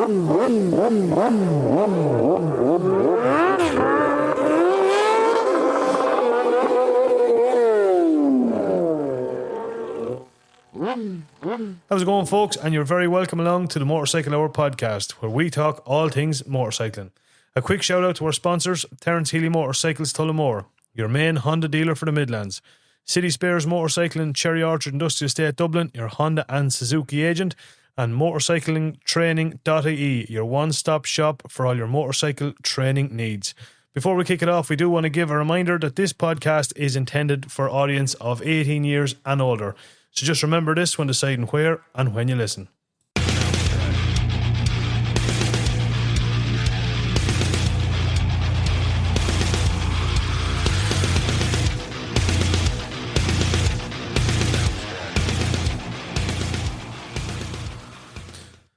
How's it going, folks? And you're very welcome along to the Motorcycle Hour podcast, where we talk all things motorcycling. A quick shout out to our sponsors: Terence Healy Motorcycles Tullamore, your main Honda dealer for the Midlands; City Spares Motorcycling, Cherry Orchard Industrial Estate Dublin, your Honda and Suzuki agent; and motorcyclingtraining.ie, your one-stop shop for all your motorcycle training needs. Before we kick it off, we do want to give a reminder that this podcast is intended for audience of 18 years and older. So just remember this when deciding where and when you listen.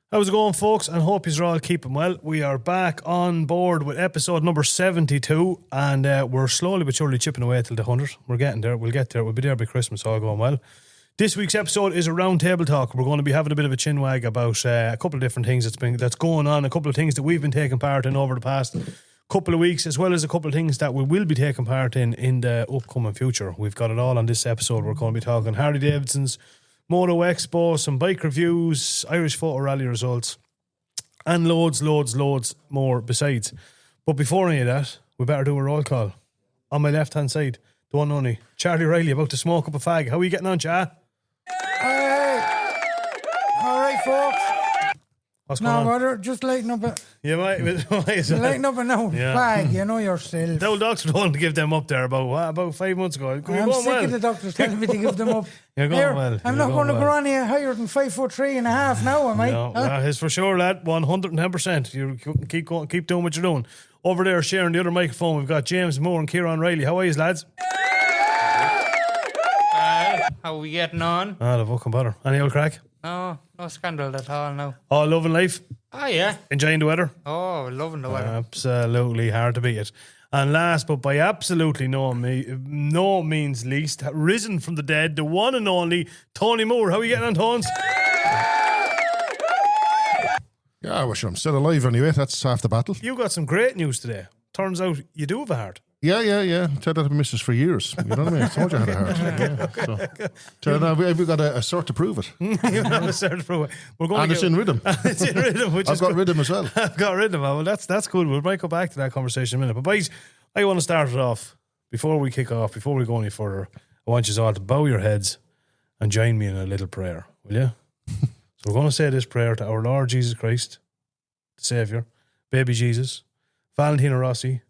How's it going, folks? And hope you're all keeping well. We are back on board with episode number 72, and we're slowly but surely chipping away till the 100. We're getting there. We'll get there. We'll be there by Christmas, all going well. This week's episode is a round table talk. We're going to be having a bit of a chinwag about a couple of different things that's going on, a couple of things that we've been taking part in over the past couple of weeks, as well as a couple of things that we will be taking part in the upcoming future. We've got it all on this episode. We're going to be talking Harley Davidson's Moto Expo, some bike reviews, Irish Photo Rally results, and loads more besides. But before any of that, we better do a roll call. On my left-hand side, the one and only Charlie Riley, about to smoke up a fag. How are you getting on, Cha? All right, folks. What's going on? No, brother, just lighten up a... You might. Lighten up a now. Yeah. Fag, you know yourself. The old doctor told to give them up there about 5 months ago. I'm sick of the doctors telling me to give them up. You're going well. I'm not going to go on here higher than 5'3.5" now, am I? No, that is for sure, lad. 110%. You keep doing what you're doing. Over there, sharing the other microphone, we've got James Moore and Kieran Riley. How are you, lads? How are we getting on? The fucking butter. Any old crack? No scandal at all now. Oh, loving life? Oh, yeah. Enjoying the weather? Oh, loving the weather. Absolutely hard to beat it. And last, but by absolutely no means least, risen from the dead, the one and only Tony Moore. How are you getting on, Tones? Yeah, I wish I'm still alive anyway. That's half the battle. You got some great news today. Turns out you do have a heart. Yeah. I told that to missus for years. You know what I mean? I told you I had a heart. We've got a cert to prove it. You have a cert to prove it. It's in rhythm. It's in rhythm. I've got rhythm as well. I've got rhythm. Well, that's cool. We might go back to that conversation in a minute. But boys, I want to start it off. Before we kick off, before we go any further, I want you all to bow your heads and join me in a little prayer. Will you? So we're going to say this prayer to our Lord Jesus Christ, the Saviour, baby Jesus, Valentino Rossi,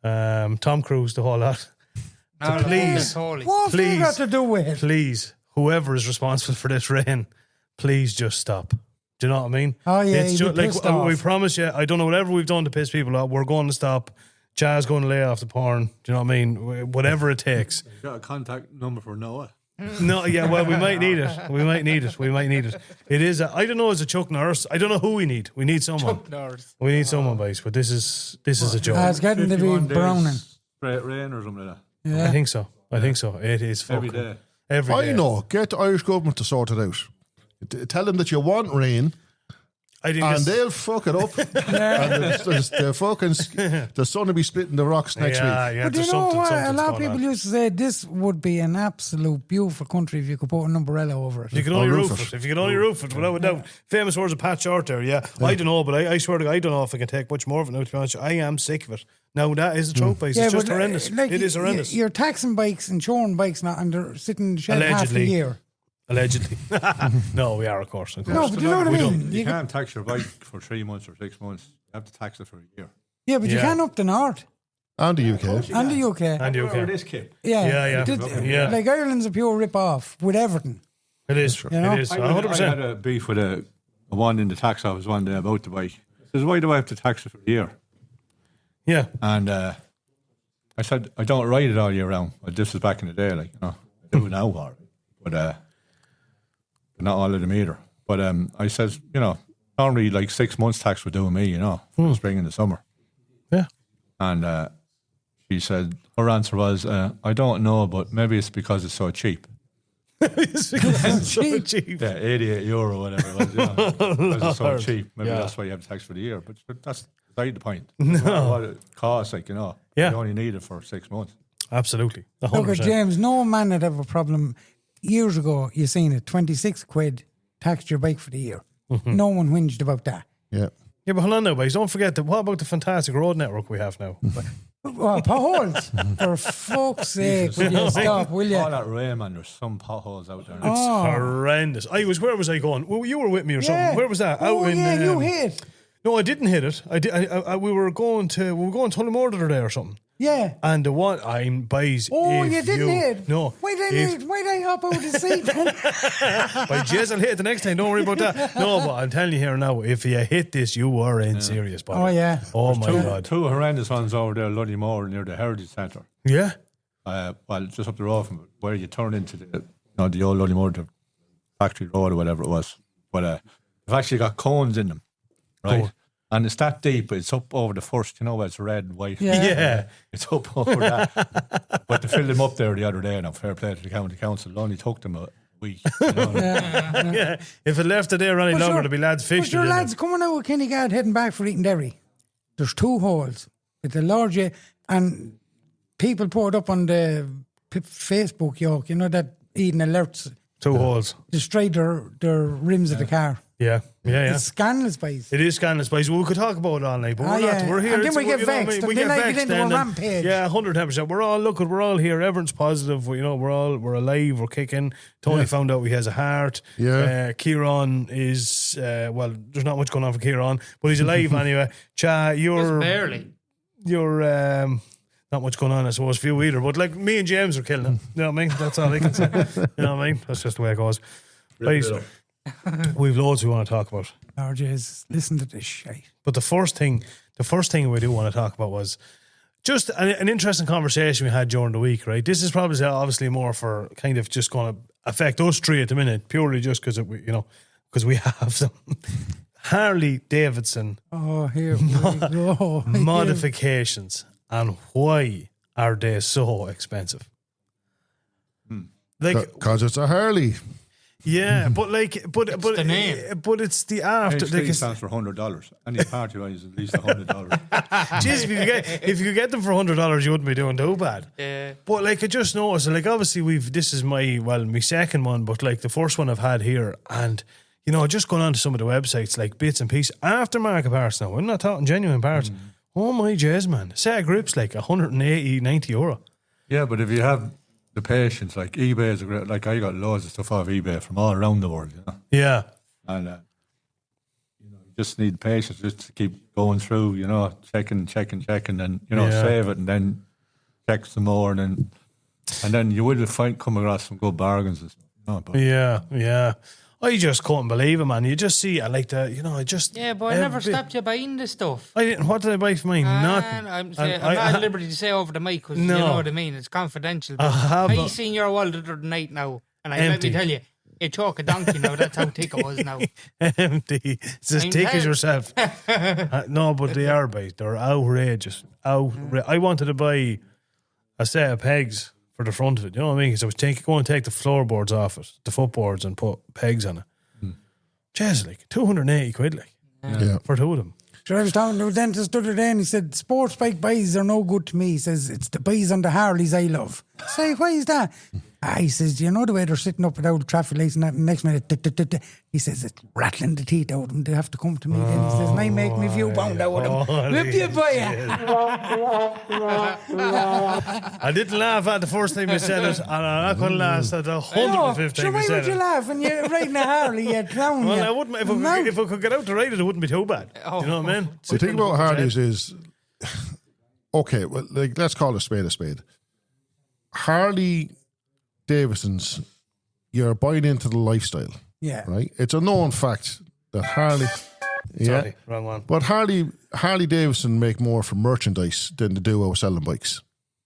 Tom Cruise, the whole lot. Please, What's that got to do with it? please, whoever is responsible for this rain, please just stop. Do you know what I mean? Oh, yeah, it's you'd just be like pissed off. we promise you. I don't know whatever we've done to piss people off. We're going to stop. Jazz going to lay off the porn. Do you know what I mean? Whatever it takes. You got a contact number for Noah? No, yeah, well, we might need it. We might need it. It is, I don't know, as a Chuck Norris. I don't know who we need. We need someone. Chuck Norris. We need someone, boys, but this is a joke. It's getting to be 51 days browning. Straight rain or something like that. Yeah. I think so. It is fucking. Every day. Every day. I know. Get the Irish government to sort it out. Tell them that you want rain, I think and this- they'll fuck it up. And the sun will be splitting the rocks next week. Yeah, But you there's know something- what? A something's lot of going people on. used to say this would be an absolute beautiful country if you could put an umbrella over it. You can only roof roof it. it. If you can only roof it, without a doubt. Famous words of Pat Short there, yeah. I don't know, but I swear to God, I don't know if I can take much more of it now, to be honest. I am sick of it. Now, that is a joke, base. It's just but, horrendous. It is horrendous. You're taxing bikes, insuring bikes, not, and they're sitting in the shed half the Allegedly. year. Allegedly. No, we are, of course. No, but you know what I We mean? don't- You You can't tax your bike for 3 months or 6 months. You have to tax it for a year. Yeah, but you Yeah. can up the north And the UK. and the UK. And you Where okay. this kid? Yeah. Yeah. Like Ireland's a pure rip-off with everything. It is. You know? It is. I 100%. had a beef with a one in the tax office one day about the bike. I says, why do I have to tax it for a year? Yeah. And I said, I don't ride it all year round. But this was back in the day, like, you know, I do it now, all right. But not all of them either. But I says, you know, normally like 6 months tax would do me, you know, for the spring and the summer. Yeah. And she said, her answer was, I don't know, but maybe it's because it's so cheap. It's so cheap. Yeah, €88 whatever it was. You know, because it's so Lord. cheap. Maybe Yeah. that's why you have tax for the year. But that's beside the point. No. What it costs, like, you know, Yeah. you only need it for 6 months. Absolutely. Look at 100%. James, no man would have a problem. Years ago, you seen it, 26 quid taxed your bike for the year. No one whinged about that. Yeah. Yeah, but hold on now, boys. Don't forget that. What about the fantastic road network we have now? Well, potholes. For fuck's sake, will you stop, will you? All that rain, man, there's some potholes out there. It's horrendous. Where was I going? Well, you were with me or something. Where was that? Oh, yeah, you hit. No, I didn't hit it. We were going to Tullamore the other day or something. Yeah. And the one I'm buys. Oh, if you didn't hit? No. Why did I hop out of the seat then? By Jez, I'll hit it the next time. Don't worry about that. No, but I'm telling you here now, if you hit this, you are in serious bother. Oh, yeah. Oh, my God. Two horrendous ones over there, Luddy Moor, near the Heritage Centre. Yeah. Well, just up the road from it, where you turn into the old Luddy Moor, the factory road or whatever it was. But they've actually got cones in them, right? Cool. And it's that deep. It's up over the first, you know, where it's red and white. Yeah. It's up over that. But they filled them up there the other day, and fair play to the county council. It only took them a week. You know? Yeah. If it left it there any longer, there'd be lads But fishing. your in lads it. coming out of Kinnegad heading back for Eaton Derry. There's 2 holes with the large, and people put up on the Facebook, York, you know, that Eden alerts 2 holes. destroy their rims of the car. Yeah. Yeah. It's scandalous, boys. It is scandalous, boys. Well, we could talk about it all night, but we're yeah. not. We're here. And then It's- we get you know what I vexed, mean? We and then I get vexed into a then, and- rampage. Yeah, 110%. We're all here. Everyone's positive. You know, we're alive. We're kicking. Tony found out he has a heart. Yeah. Kieran is there's not much going on for Kieran, but he's alive anyway. Cha, Just barely. you're not much going on, I suppose, for you either. But like me and James are killing it. You know what I mean? That's all I can say. You know what I mean? That's just the way it goes. Right. We've loads we want to talk about. RJ's, listen to this shit. But the first thing we do want to talk about was just an interesting conversation we had during the week, right? This is probably obviously more for kind of just going to affect us three at the minute, purely just because we have them. Harley Davidson Oh, here we go. modifications, and why are they so expensive? Like, Because it's a Harley. yeah, but the name. but it's the after. Like, HT stands for $100. Any party is at least $100. Jeez, if you could get them for $100, you wouldn't be doing too bad. Yeah. But like I just noticed, like obviously this is my second one, but like the first one I've had here, and you know, just going on to some of the websites like bits and pieces, aftermarket parts now. I'm not talking genuine parts. Oh my jazz, man! A set of grips like 180, 90 euro. Yeah, but if you have the patience, like eBay is a great. Like I got loads of stuff off eBay from all around the world, you know, Yeah, and you just need patience just to keep going through, you know, checking, and you know, Yeah. save it, and then check some more, and then you will come across some good bargains and stuff. You know, but yeah. I just couldn't believe it, man. You just see, I like the, you know, I just Yeah, but I never stopped you buying this stuff. I didn't. What did I buy for mine? Nothing. And I'm And not at liberty to say over the mic because No. you know what I mean. It's confidential. But I have I a- seen your wall the other night now, and let Empty. me tell you, it took a donkey now. That's how thick it was now. Empty. It's as I'm thick as telling- yourself. No, but they are, mate. They're outrageous. I wanted to buy a set of pegs for the front of it. You know what I mean? So I was going to take the floorboards off it, the footboards, and put pegs on it. Jeez, like 280 quid, like Yeah. for 2 of them. So I was talking to a dentist the other day and he said, sports bike buys are no good to me. He says, it's the buys on the Harleys I love. I say, why is that? He says, do you know the way they're sitting up without traffic lights and that, and next minute, he says, it's rattling the teeth out of them. They have to come to me then. He says, and I make me few pound out of them. Lift you buy I didn't laugh at the first time you said it, and I'm not going to laugh at the 150 Sure, time why you said would you it. laugh when you're riding a Harley, you clown? Well, you? I wouldn't. No. If I could get out to ride it, it wouldn't be too bad. You know what I mean? The thing about Harleys is, okay, well, like, let's call a spade a spade. Harley Davidson's, you're buying into the lifestyle, Yeah. right? It's a known fact that Harley, Sorry, wrong one. but Harley Davidson make more for merchandise than they do out selling bikes,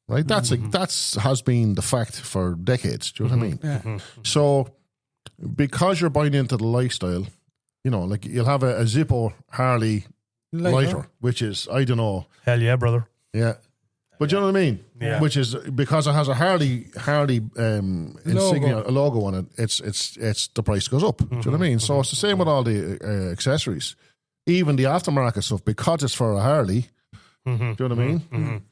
right? That's has been the fact for decades. Do you know what I mean? So, because you're buying into the lifestyle, you know, like you'll have a Zippo Harley lighter, which is, I don't know, Hell yeah, brother. yeah. But you know what I mean? Yeah. Which is because it has a Harley insignia, a logo on it. It's the price goes up. Do you know what I mean? So it's the same with all the accessories, even the aftermarket stuff, because it's for a Harley. Do you know what I mean?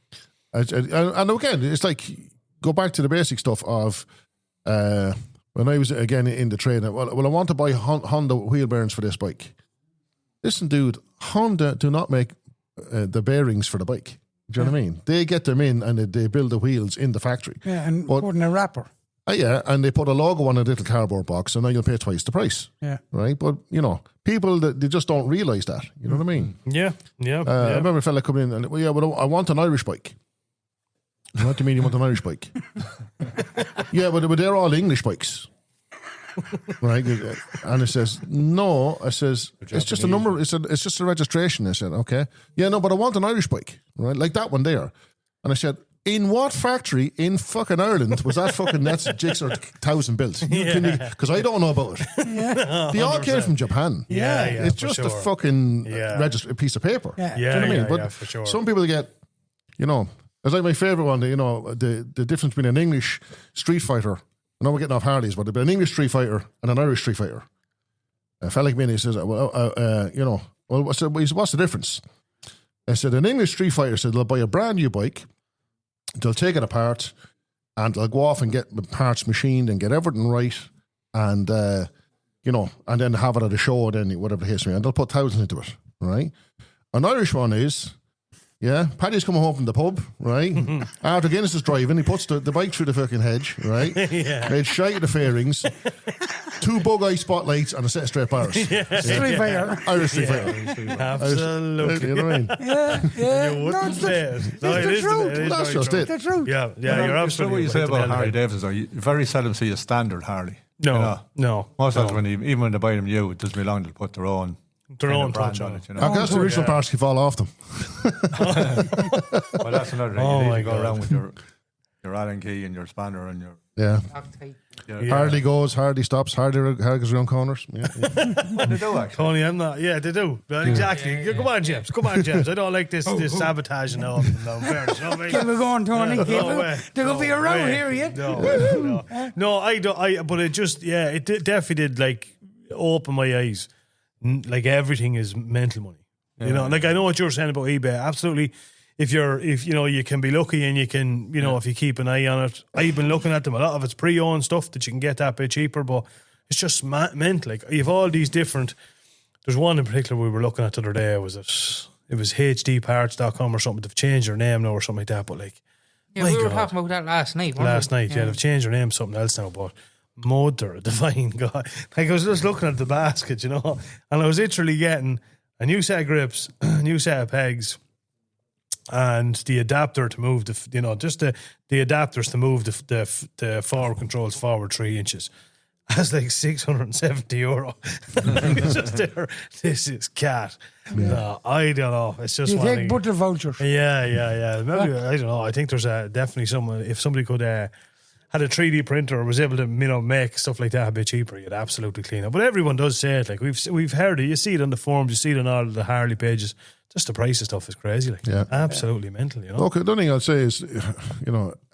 And again, it's like go back to the basic stuff of when I was again in the trade. Well, I want to buy Honda wheel bearings for this bike. Listen, dude, Honda do not make the bearings for the bike. Do you know what I mean? They get them in and they build the wheels in the factory. Yeah, and put in a wrapper. Yeah, and they put a logo on a little cardboard box, and now you'll pay twice the price. Yeah. Right? But, people, they just don't realise that. You know what I mean? Yeah. I remember a fella coming in and, I want an Irish bike. What do you mean you want an Irish bike? Yeah, but they're all English bikes. Right? And it says, no. I says, it's just a number. It's just a registration. I said, okay. Yeah, no, but I want an Irish bike. Right? Like that one there. And I said, in what factory in fucking Ireland was that fucking Nets Jigsaw 1000 built? Because I don't know about it. Yeah. They all came from Japan. Yeah, it's just a fucking piece of paper. Yeah. Do you know what I mean? But for sure. some people get, it's like my favourite one, the difference between an English Street Fighter, I know we're getting off Harleys, but an English Street Fighter and an Irish Street Fighter. A fella like me, he says, what's the difference? I said, an English Street Fighter said they'll buy a brand new bike, they'll take it apart, and they'll go off and get the parts machined and get everything right, and and then have it at a show, then whatever the case may be, and they'll put thousands into it, right? An Irish one is, Paddy's coming home from the pub, right? After Guinness is driving, he puts the bike through the fucking hedge, right? Made shite of the fairings, 2 bug-eye spotlights, and a set of straight bars. Street Fighter. Irish Street Fighter. Absolutely. You know what I mean? Yeah. You wouldn't say it. No, it's it the is truth. it is That's very just true. it. The truth. Yeah, you're What absolutely you say right. about Harley Davidson, though, you very seldom see a standard Harley. No. Most of the time, even when they buy them new, it doesn't be long they'll put their own own brand touch on on it. it. Okay, that's the original parts can fall off them. Well, that's another thing. Oh You need my to go God. around with your Allen key and your spanner and your. Yeah. Octane. Harley goes, Harley stops, Harley goes around corners. Yeah. What they do actually? Tony, I'm not. Yeah, they do. But exactly. Come on, James. I don't like this sabotaging all of them. No, fairness. No, Keep it going, Tony. Keep No it. way. There could be a row here yet. No, I don't. But it just, it definitely did like open my eyes. Like everything is mental money. Like I know what you're saying about eBay. Absolutely. If you can be lucky and you can, if you keep an eye on it. I've been looking at them. A lot of it's pre-owned stuff that you can get that bit cheaper, but it's just mental. Like you have all these different. There's one in particular we were looking at the other day. It was hdparts.com or something. They've changed their name now or something like that. But like, Yeah, my we were God. talking about that last night. weren't we? They've changed their name to something else now, but Mother, divine God. Like I was just looking at the basket, and I was literally getting a new set of grips, a new set of pegs, and the adapter to move just the adapters to move the forward controls forward 3 inches. That's like €670. It's just there. This is cat. No, I don't know. It's just You one take thing. butter vouchers. Yeah. Maybe, I don't know. I think there's definitely someone. If somebody could had a 3D printer or was able to make stuff like that a bit cheaper, you'd absolutely clean up. But everyone does say it. Like we've heard it. You see it on the forums. You see it on all the Harley pages. Just the price of stuff is crazy. Like absolutely mental. Okay, the only thing I'll say is,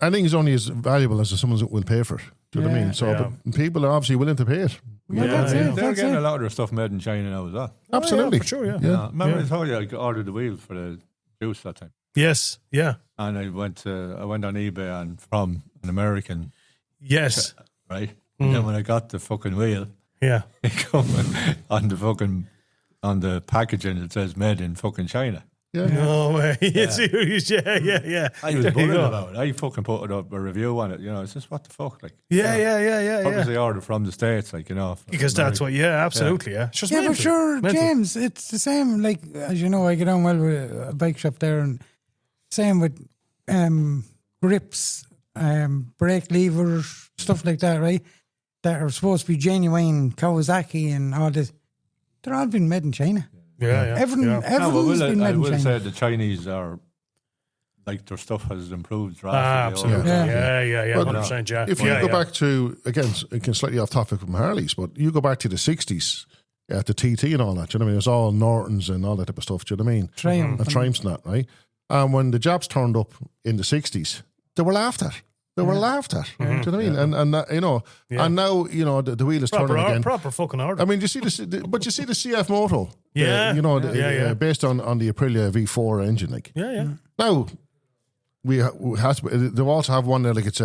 anything is only as valuable as someone will pay for it. Do you know what I mean? So but people are obviously willing to pay it. Well, that's it. They're That's getting it. a lot of their stuff made in China now as well. Absolutely. for sure, yeah. Remember I told you I ordered the wheel for the juice that time, Yes. Yeah. and I went on eBay and from an American, Yes. right? And then when I got the fucking wheel, Yeah. it come on the packaging it says made in fucking China. Yeah. No way. You're serious? Yeah. I was There you buzzing go. about it. I fucking put up a review on it. It's just what the fuck, like. Yeah. Obviously ordered from the States, like from Because that's what. America. Yeah, absolutely. Yeah. It's just Yeah, mental. but sure, Mental. James, it's the same. Like, as you know, I get on well with a bike shop there, and same with grips, brake levers, stuff like that, right? That are supposed to be genuine Kawasaki and all this. They're all been made in China. Yeah. Everything's been I made in will China. say the Chinese are, like, their stuff has improved Ah, drastically. absolutely. Yeah. Yeah. But 100%. Yeah. If you go back to, again, it can slightly off topic from Harleys, but you go back to the 60s, the TT and all that, do you know what I mean? It was all Nortons and all that type of stuff, do you know what I mean? Triumph. And Triumphs and that, right? And when the Japs turned up in the 60s, they were laughed at. They were laughed at. Do you know what I mean? And you know, and now, you know, the wheel is turning again. Proper fucking order. I mean, you see but you see the CF Moto. Yeah. You know, based on the Aprilia V4 engine, like. Yeah. Now, they also have one there, like it's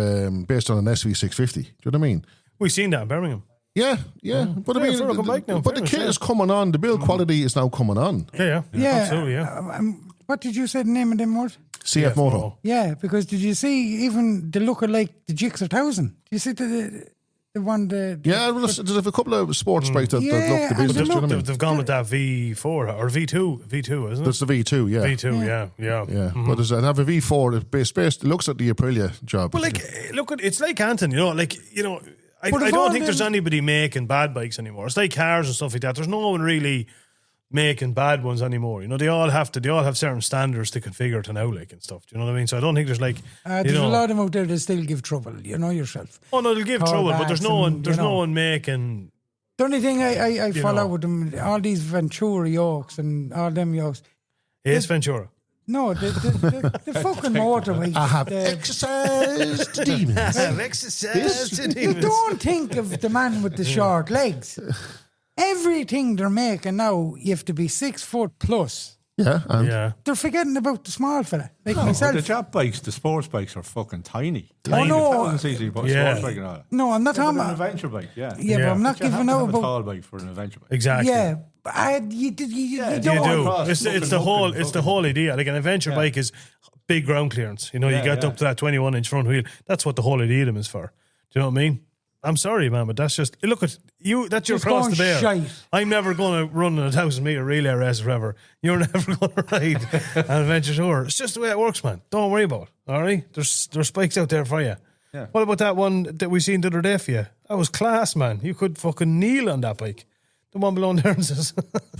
based on an SV650. Do you know what I mean? We've seen that in Birmingham. Yeah. But I mean, for a bike now, but the kit is coming on. The build quality is now coming on. Yeah. Absolutely, yeah. What did you say the name of them was? CF Moto. Yeah, because did you see even the look of like the Gixxer 1000? Did you see the one Yeah, well, there's a couple of sports bikes that look the business. Do you know what I mean? They've gone with that V4 or V2, isn't it? There's the V2, yeah. V2, yeah. But there's have a V4 that based looks at the Aprilia job. Well, like, look, it's like Anton, you know, like, you know, I don't think there's anybody making bad bikes anymore. It's like cars and stuff like that. There's no one really making bad ones anymore. You know, they all have certain standards to configure to now, like, and stuff. Do you know what I mean? So I don't think there's like there's a lot of them out there that still give trouble. You know yourself. Oh no, they'll give trouble, but there's no one making. The only thing I follow with them, all these Ventura yokes and all them yokes. Ace Ventura. No, the fucking motorbikes. I have exercised demons. I have exercised You don't think of the man with the short legs. Everything they're making now, you have to be 6 foot plus. Yeah, and They're forgetting about the small fella, like myself. The Jap bikes, the sports bikes are fucking tiny. Oh, no. 1,000cc sports bike and all that. No, I'm not talking But an about. adventure bike, Yeah, but I'm not You have giving to out have a about. tall bike for an adventure bike. Exactly. Yeah, but you You don't. do. It's the whole idea. Like an adventure bike is big ground clearance. You know, you get up to that 21-inch front wheel. That's what the whole idea of them is for. Do you know what I mean? I'm sorry, man, but that's just look at you. That's your Just cross going to bear. shite. I'm never going to run a 1,000-meter relay race forever. You're never going to ride an adventure tour. It's just the way it works, man. Don't worry about it. All right, there's spikes out there for you. Yeah. What about that one that we seen the other day for you? That was class, man. You could fucking kneel on that bike. The one below there says.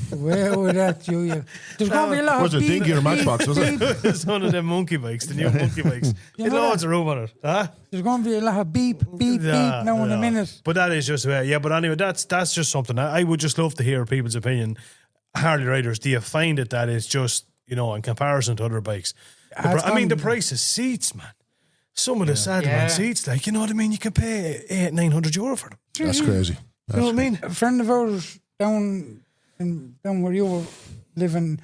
Where would that you? There's going to be a lot was of it Dingy or Matchbox, was it? It's one of them monkey bikes, the new monkey bikes. There's know loads of room on it. Huh? There's going to be a lot of beep now in a minute. But that is just but anyway, that's just something. I would just love to hear people's opinion. Harley riders, do you find it that it's just, you know, in comparison to other bikes? The price of seats, man. Some of the Saddleman seats, like, you know what I mean? You can pay €800-900 for them. that's crazy. You know what I mean? A friend of ours down where you were living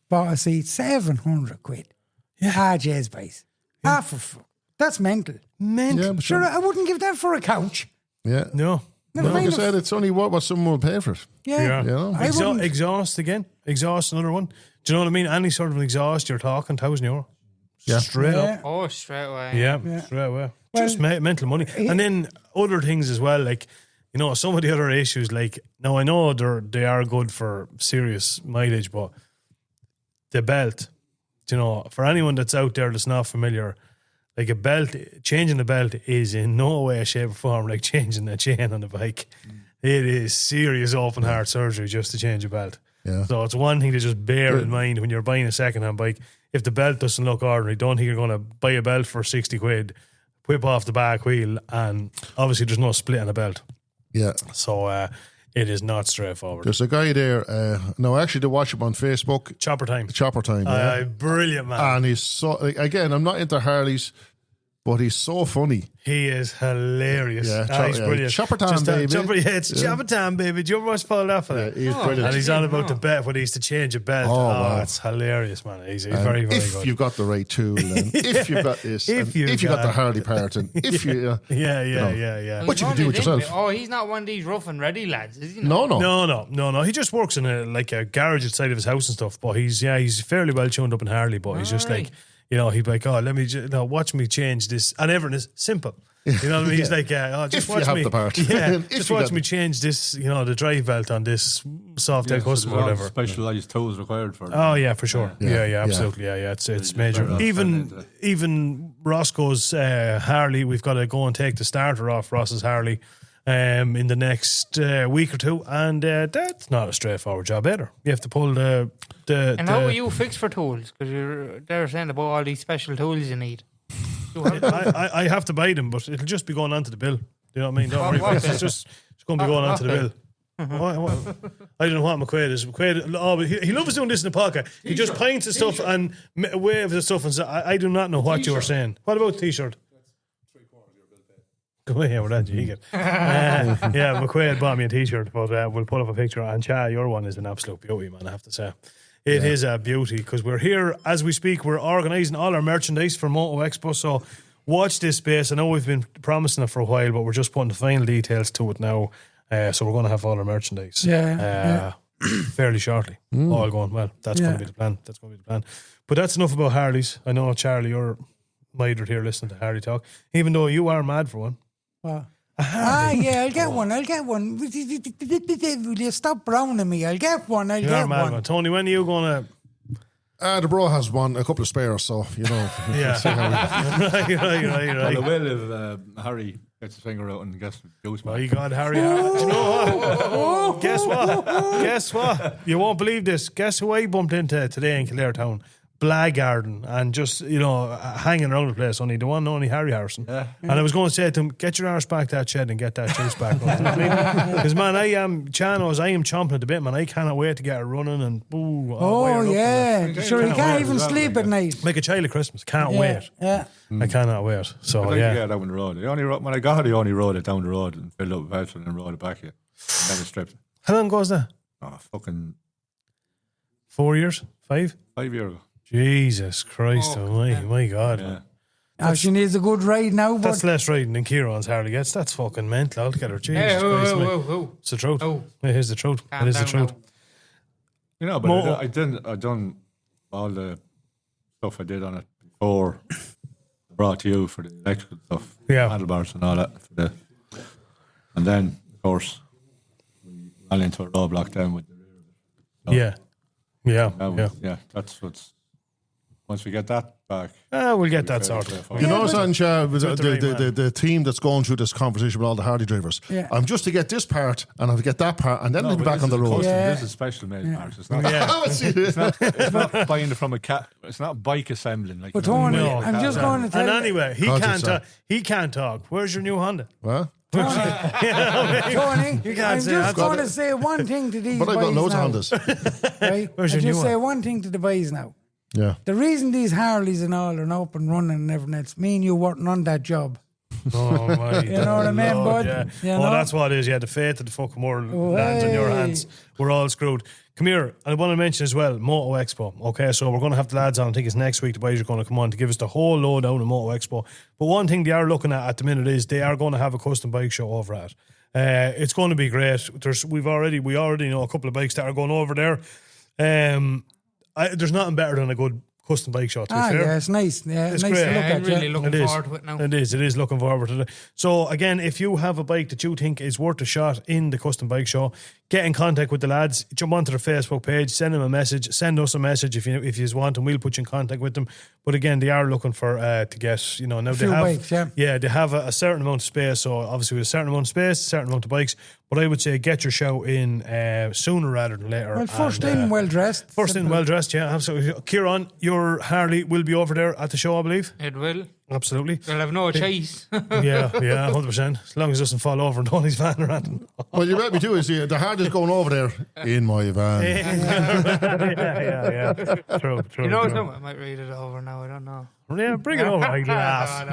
bought a seat, 700 quid. Yeah. RJ's base. That's mental. Yeah, but Sure, I wouldn't give that for a couch. Yeah. No. Like I said, it's only what someone will pay for it. Yeah. You know? I wouldn't. Exhaust again. Exhaust, another one. Do you know what I mean? Any sort of an exhaust, you're talking €1,000. Yeah. Straight up. Oh, straight away. Yeah, straight away. Well, Just mental money. And then other things as well, like, you know, some of the other issues, like, now I know they are good for serious mileage, but the belt, you know, for anyone that's out there that's not familiar, like a belt, changing the belt is in no way, shape or form like changing a chain on a bike. It is serious open heart surgery just to change a belt. Yeah. So it's one thing to just bear in mind when you're buying a second-hand bike. If the belt doesn't look ordinary, don't think you're going to buy a belt for 60 quid, whip off the back wheel, and obviously there's no split on a belt. Yeah. So it is not straightforward. There's a guy there. No, actually, to watch him on Facebook. Chopper time. Chopper time. Yeah. Brilliant, man. And he's so, again, I'm not into Harleys, but he's so funny. He is hilarious. Yeah, He's brilliant. Chopper time, baby. It's Chopper time, baby. Do you ever watch Fall Off for that? He's brilliant. And he's on about the belt when he used to change a belt. Oh, wow. It's hilarious, man. He's very, very if good. you've got the right tool, and if you've got this, If and you've if you've got got- the Harley part, and if you, Yeah. What you can do with yourself. Oh, he's not one of these rough and ready lads, is he? Not? No. He just works in a garage outside of his house and stuff. But he's fairly well tuned up in Harley. But he's just Alright. like, you know, he'd be like, oh, let me watch me change this, and everything is simple. You know what I mean? He's like, just If you watch have me. the part. Yeah, If just you watch got me it. change this. You know, the drive belt on this soft Yeah, tail so custom or there's whatever. specialised tools required for it. Oh yeah, for sure. Yeah. Yeah, absolutely. Yeah. It's major. better not spend into it. Even Roscoe's Harley, we've got to go and take the starter off Ross's Harley in the next week or two, and that's not a straightforward job either. You have to pull the. And how are you fixed for tools? Because they're saying about all these special tools you need. You have I have to buy them, but it'll just be going onto the bill. You know what I mean? Don't worry about it. It's just going to be going onto the bill. What? I don't know what McQuaid is. McQuaid, but he loves doing this in the podcast. He just pints and stuff and waves and stuff. And so I do not know what you were saying. What about T-shirt? Go away with that, you get. Yeah, McQuaid bought me a T-shirt, but we'll pull up a picture. And Cha, your one is an absolute beauty, man, I have to say. It is a beauty because we're here as we speak. We're organising all our merchandise for Moto Expo, so watch this space. I know we've been promising it for a while, but we're just putting the final details to it now. So we're going to have all our merchandise fairly shortly. All going well. That's going to be the plan. But that's enough about Harleys. I know, Charlie, you're mired here listening to Harley talk, even though you are mad for one. Yeah, I'll get one. Will you stop browning me? I'll get one. You're mad one. Tony, when are you going to... The bro has a couple of spares, so, Yeah. Right. Well, if Harry gets his finger out and gets the juice back. My God, Harry. Do you know what? Guess what? You won't believe this. Guess who I bumped into today in Kildare Town? Blackgarden, and just, hanging around the place. Only Harry Harrison. Yeah. And I was going to say to him, get your arse back to that shed and get that juice back. Because, man, I am chomping at the bit, man. I cannot wait to get it running and Sure, you can't even sleep at night. Like a child of Christmas. Can't wait. Yeah. I cannot wait. So, I get down the road. When I got it, I only rode it down the road and filled up with petrol and rode it back here. And then it stripped it. How long ago was that? Oh, fucking 4 years? 5? 5 years ago. Jesus Christ, my God. Yeah. Now she needs a good ride now, but that's less riding than Kieran's Harley gets. That's fucking mental altogether. Jesus Christ, it's the truth. It is the truth. It is the truth. But I done all the stuff I did on it before I brought to you for the electrical stuff, handlebars and all that. And then, of course, we ran into a roadblock then with the rear. Yeah. That's what's. Once we get that back, we'll get that sorted. Sancha, the team that's going through this conversation with all the Harley drivers. Yeah. I'm just to get this part and I'll get that part and then they'll be back on the road. This is special made parts. It's not. It's not buying it from a cat. It's not bike assembling. Like, but Tony, I'm just going to tell you. And anyway, he can't talk. Where's your new Honda? What? Tony, I'm just going to say one thing to these boys. But I've got loads now, of Hondas. Right? Where's your new say one thing to the boys now. Yeah. The reason these Harleys and all are up and running and everything, it's me and you working on that job. Oh my! You know what I mean, bud? Yeah. You know? That's what it is. Yeah, the fate of the fucking world lands in your hands. We're all screwed. Come here. I want to mention as well, Moto Expo. Okay, so we're going to have the lads on. I think it's next week. The boys are going to come on to give us the whole lowdown of Moto Expo. But one thing they are looking at the minute is they are going to have a custom bike show over at. It's going to be great. We already know a couple of bikes that are going over there. There's nothing better than a good custom bike shot, to be fair. Yeah, it's nice. Yeah, it's nice great. to look at. I'm really looking forward to it now. It is looking forward to it. So again, if you have a bike that you think is worth a shot in the custom bike show, get in contact with the lads, jump onto their Facebook page, send them a message, send us a message if you want, and we'll put you in contact with them. But again, they are looking for to get, now they have bikes, they have a certain amount of space. So obviously with a certain amount of space, a certain amount of bikes. But I would say get your show in sooner rather than later. Well, first in well dressed. First in well dressed, yeah, absolutely. Kieran, your Harley will be over there at the show, I believe. It will. Absolutely. We'll have no choice. yeah, 100%. As long as it doesn't fall over in Tony's van or anything. Well, you let me do is the Harley's going over there in my van. yeah. True. You know something? I might read it over now. I don't know. Yeah, bring it over. I laugh.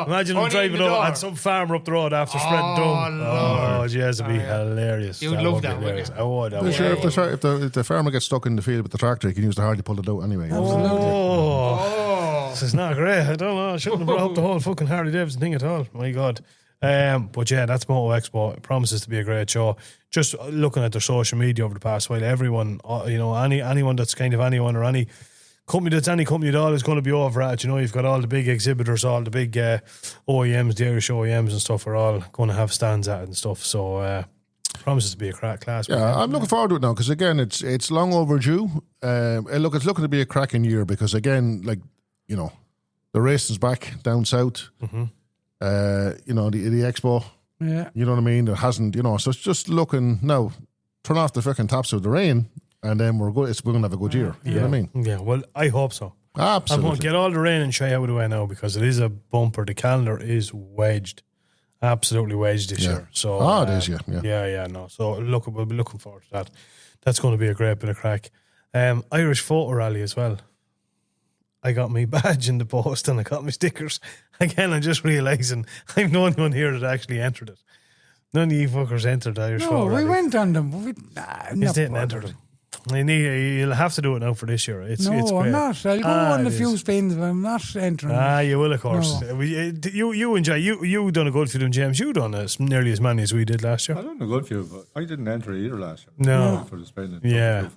Imagine them driving over and some farmer up the road after spreading dumb. Oh, jeez, it'd be hilarious. You'd love that, wouldn't you? I would. If the farmer gets stuck in the field with the tractor, he can use the Harley to pull it out anyway. Oh. This is not great. I don't know. I shouldn't have brought up the whole fucking Harley Davidson thing at all. My God. But yeah, that's Moto Expo. It promises to be a great show. Just looking at their social media over the past while, everyone, anyone that's kind of anyone or any company that's any company at all is going to be over at. You've got all the big exhibitors, all the big OEMs, the Irish OEMs and stuff are all going to have stands at it and stuff. So promises to be a class. Yeah, I'm looking forward to it now because again, it's long overdue. It's looking to be a cracking year because again, the racing's back down south. Mm-hmm. The expo. Yeah. You know what I mean? It hasn't, so it's just looking now. Turn off the fucking taps of the rain, and then we're good. We're gonna have a good year. You know what I mean? Yeah. Well, I hope so. Absolutely. I'm going to get all the rain and shy out of the way now because it is a bumper. The calendar is wedged, absolutely wedged this year. So it is, yeah. no. So we'll be looking forward to that. That's going to be a great bit of crack. Irish photo rally as well. I got my badge in the post and I got my stickers. Again, I'm just realising I'm the only one here that actually entered it. None of you fuckers entered the Irish photo rally. we went on them. We didn't enter them. You'll have to do it now for this year. It's great. I'm not. I'll go on a few spins, but I'm not entering. You will, of course. No. You enjoy. You done a good few, James. You done nearly as many as we did last year. I done a good few, but I didn't enter either last year. No. For the spending. Yeah.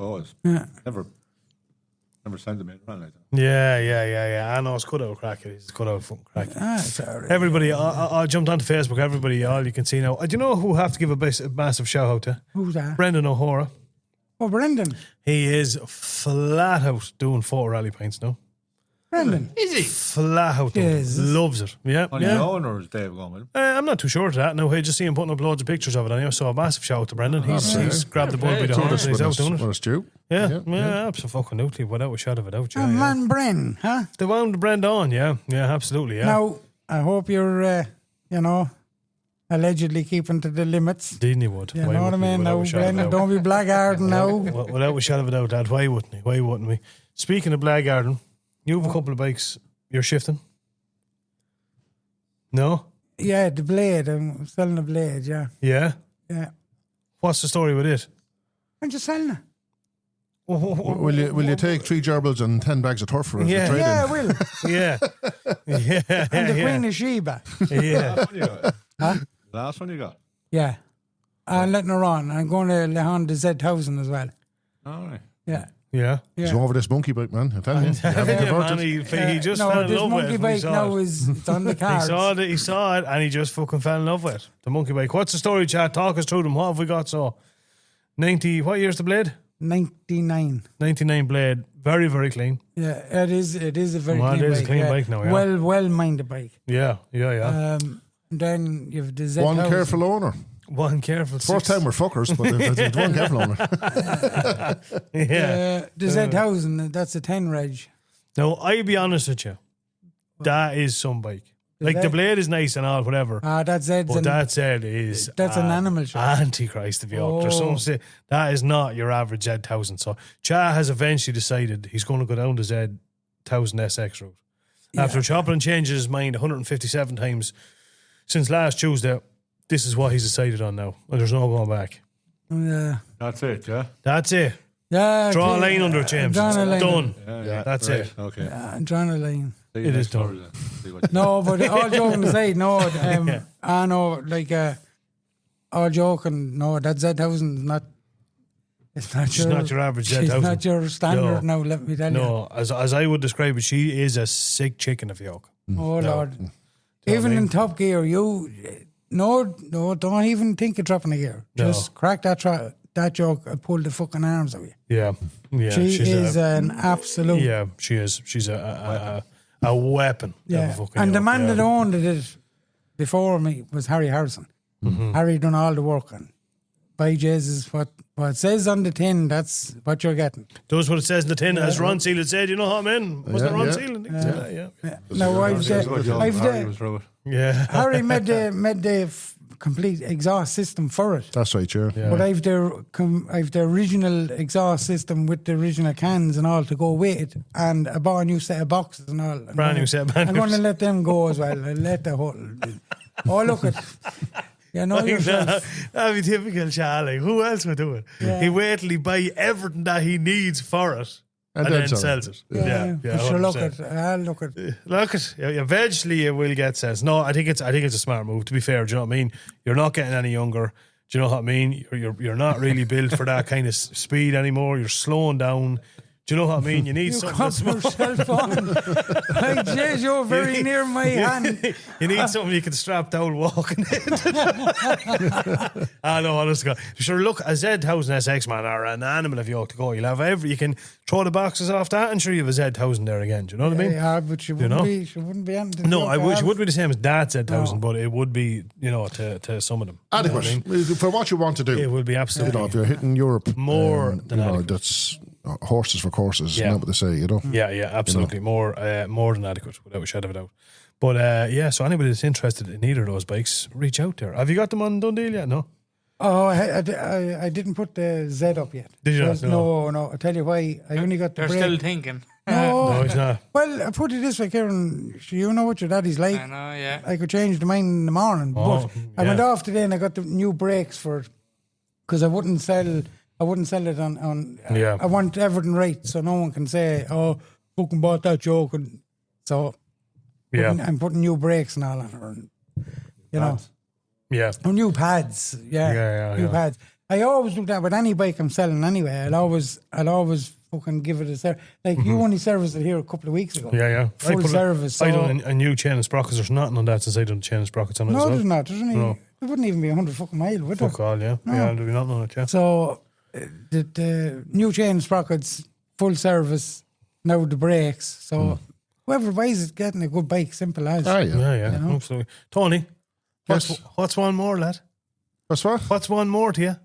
Never sent them in around like that. Yeah. I know it's cut out crack. It's cut out fucking crack. It's all right. Everybody, I jumped onto Facebook. Everybody, all you can see now. Do you know who I have to give a massive shout out to? Who's that? Brendan O'Hara. Oh, Brendan. He is flat out doing photo rally paints now. Brendan. Is he? Flat out. Jesus. Loves it. Yeah. On your own, or is Dave going with him? I'm not too sure of that. No, I just see him putting up loads of pictures of it anyway. So a massive shout out to Brendan. He's grabbed the bull by the horns and he's out doing it. What it's due. Yeah, absolutely. Without a shadow of a doubt. Man, Bren, huh? The one with Brendan, yeah, absolutely, yeah. Now, I hope you're, allegedly keeping to the limits. Didn't he would? You know what I mean? Now, Brendan, don't be blackguarding now. Without a shadow of a doubt, Dad, why wouldn't he? Why wouldn't we? Speaking of blackguarding, you have a couple of bikes you're shifting? No? Yeah, the blade. I'm selling the blade, yeah. Yeah? Yeah. What's the story with it? I'm just selling it. Will you take 3 gerbils and 10 bags of turf for us? Yeah. Yeah, I will. Yeah. And the Queen of Sheba. Yeah. The last one you got? Yeah. I'm letting her on. I'm going to Lehan the Z1000 as well. All right. Yeah. Yeah. He's over this monkey bike, man. I'm telling you. Man, he just fell in this love with monkey it. when he bike saw now it. it's on the cards. He saw it, and he just fucking fell in love with it. The monkey bike. What's the story, Chad? Talk us through them. What have we got? So, 90. What year's the blade? 99. 99 blade. Very, very clean. Yeah, it is a very Well, clean it bike. is a clean bike now, yeah. Well minded bike. Yeah. Then you have the Z1000. One careful owner. One careful. First time we're fuckers, but there's one careful owner. Yeah. The Z1000, that's a 10 reg. Now, I'll be honest with you. That is some bike. Like, that- the blade is nice and all, whatever. That Z's But that said is that's an animal shot. Antichrist of York. There's some say that is not your average Z1000. So Cha has eventually decided he's going to go down the Z1000 SX route. After chopping and changing his mind 157 times since last Tuesday, this is what he's decided on now. And there's no going back. Yeah. That's it, yeah? That's it. Yeah. Draw a okay. line under it, James. Drawing a line. Done. Yeah. That's right. it. Okay. Yeah, drawing a line. See you It next is done. Thursday then. See what you- No, but all joking aside, no. I know, like, all joking, no, that Z1000 is not. It's not your average She's Z1000. not your standard No. now, let me tell you. No, as I would describe it, she is a sick chicken of York. Oh, Lord. what Even I mean? in top gear, no, don't even think of dropping a gear. No. Just crack that joke and pull the fucking arms out of you. Yeah. She she's is an absolute. Yeah, she is. She's a weapon. Yeah. of a fucking And the York, man yeah. that owned it before me was Harry Harrison. Mm-hmm. Harry done all the work on. By Jesus, what it says on the tin, that's what you're getting. Does what it says in the tin, as Ron Seal had said. You know what I mean? Wasn't it Ron yeah. Seal? Yeah. Now I've Harry was through it. Yeah. Harry made the complete exhaust system for it. That's right, yeah. But I've the original exhaust system with the original cans and all to go with it, and a brand new set of boxes and all. Brand new set of I'm going to manuals. let them go as well. I'll let the whole. Oh, look at. You know yourself. That'd be typical Charlie. Who else would do it? Yeah. He wait till he buy everything that he needs for it and then sells it. Yeah. But sure, look 100%. at. I'll look at. Look at eventually you will get sense. No, I think it's a smart move. To be fair, do you know what I mean? You're not getting any younger. Do you know what I mean? You're not really built for that kind of speed anymore. You're slowing down. Do you know what I mean? You need You something come that's yourself on. Hey, Jez, you're very near my hand. You need something you can strap down walking in. I know, honestly. Sure, look, a Z1000 SX, man, or an animal of York to go. You'll have you can throw the boxes off that and sure you have a Z1000 there again. Do you know what I mean? Yeah, but she wouldn't know? be. She wouldn't be anything. No, to I wish have. it would be the same as that Z1000, No. but it would be, to some of them. Adequate. You know what I mean? For what you want to do. It would be absolutely. If you're hitting Europe, More than adequate. that's horses for courses. Yeah. Not what they say, Yeah, absolutely. More than adequate, without a shadow of a doubt. But yeah, so anybody that's interested in either of those bikes, reach out there. Have you got them on Dundee yet? No? Oh, I didn't put the Z up yet. Did you not? No. I tell you why. I only got the They're brake. still thinking. No, he's not. Well, I put it this way, Kieran. You know what your daddy's like. I know, yeah. I could change the mind in the morning, but I went off today and I got the new brakes for it because I wouldn't sell it on. Yeah. I want everything right, so no one can say, "Oh, fucking bought that joke." And so, I'm putting new brakes and all on her, and, you know, new pads. Yeah, new pads. I always do that with any bike I'm selling anyway. I'll always fucking give it a service. Like you only serviced it here a couple of weeks ago. Yeah. Full service. I done a new chain and sprockets. There's nothing on that since I done chain and sprockets on it. No, as well. there's not. There's only, it wouldn't even be 100 fucking mile, would it? Fuck all, yeah. No. Yeah, there'll be nothing on it, yeah. So the new chain and sprockets, full service, now the brakes. So whoever buys it, getting a good bike, simple as. Ah, yeah. Yeah, You know? absolutely. Tony, what's one more, lad? That's what? What's one more to you? Do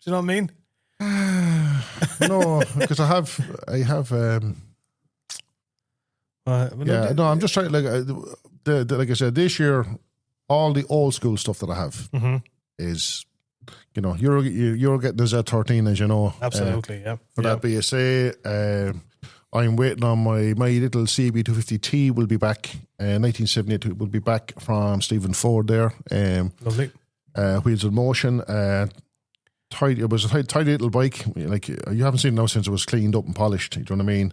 you know what I mean? No, because I have. I'm just trying. Like I said, this year, all the old school stuff that I have is, you're getting the Z13, as you know. Absolutely, yeah. For that BSA, I'm waiting on my little CB250T will be back. 1978 will be back from Stephen Ford there. Lovely. Wheels in motion. It was a tidy little bike. Like you haven't seen it now since it was cleaned up and polished. You know what I mean?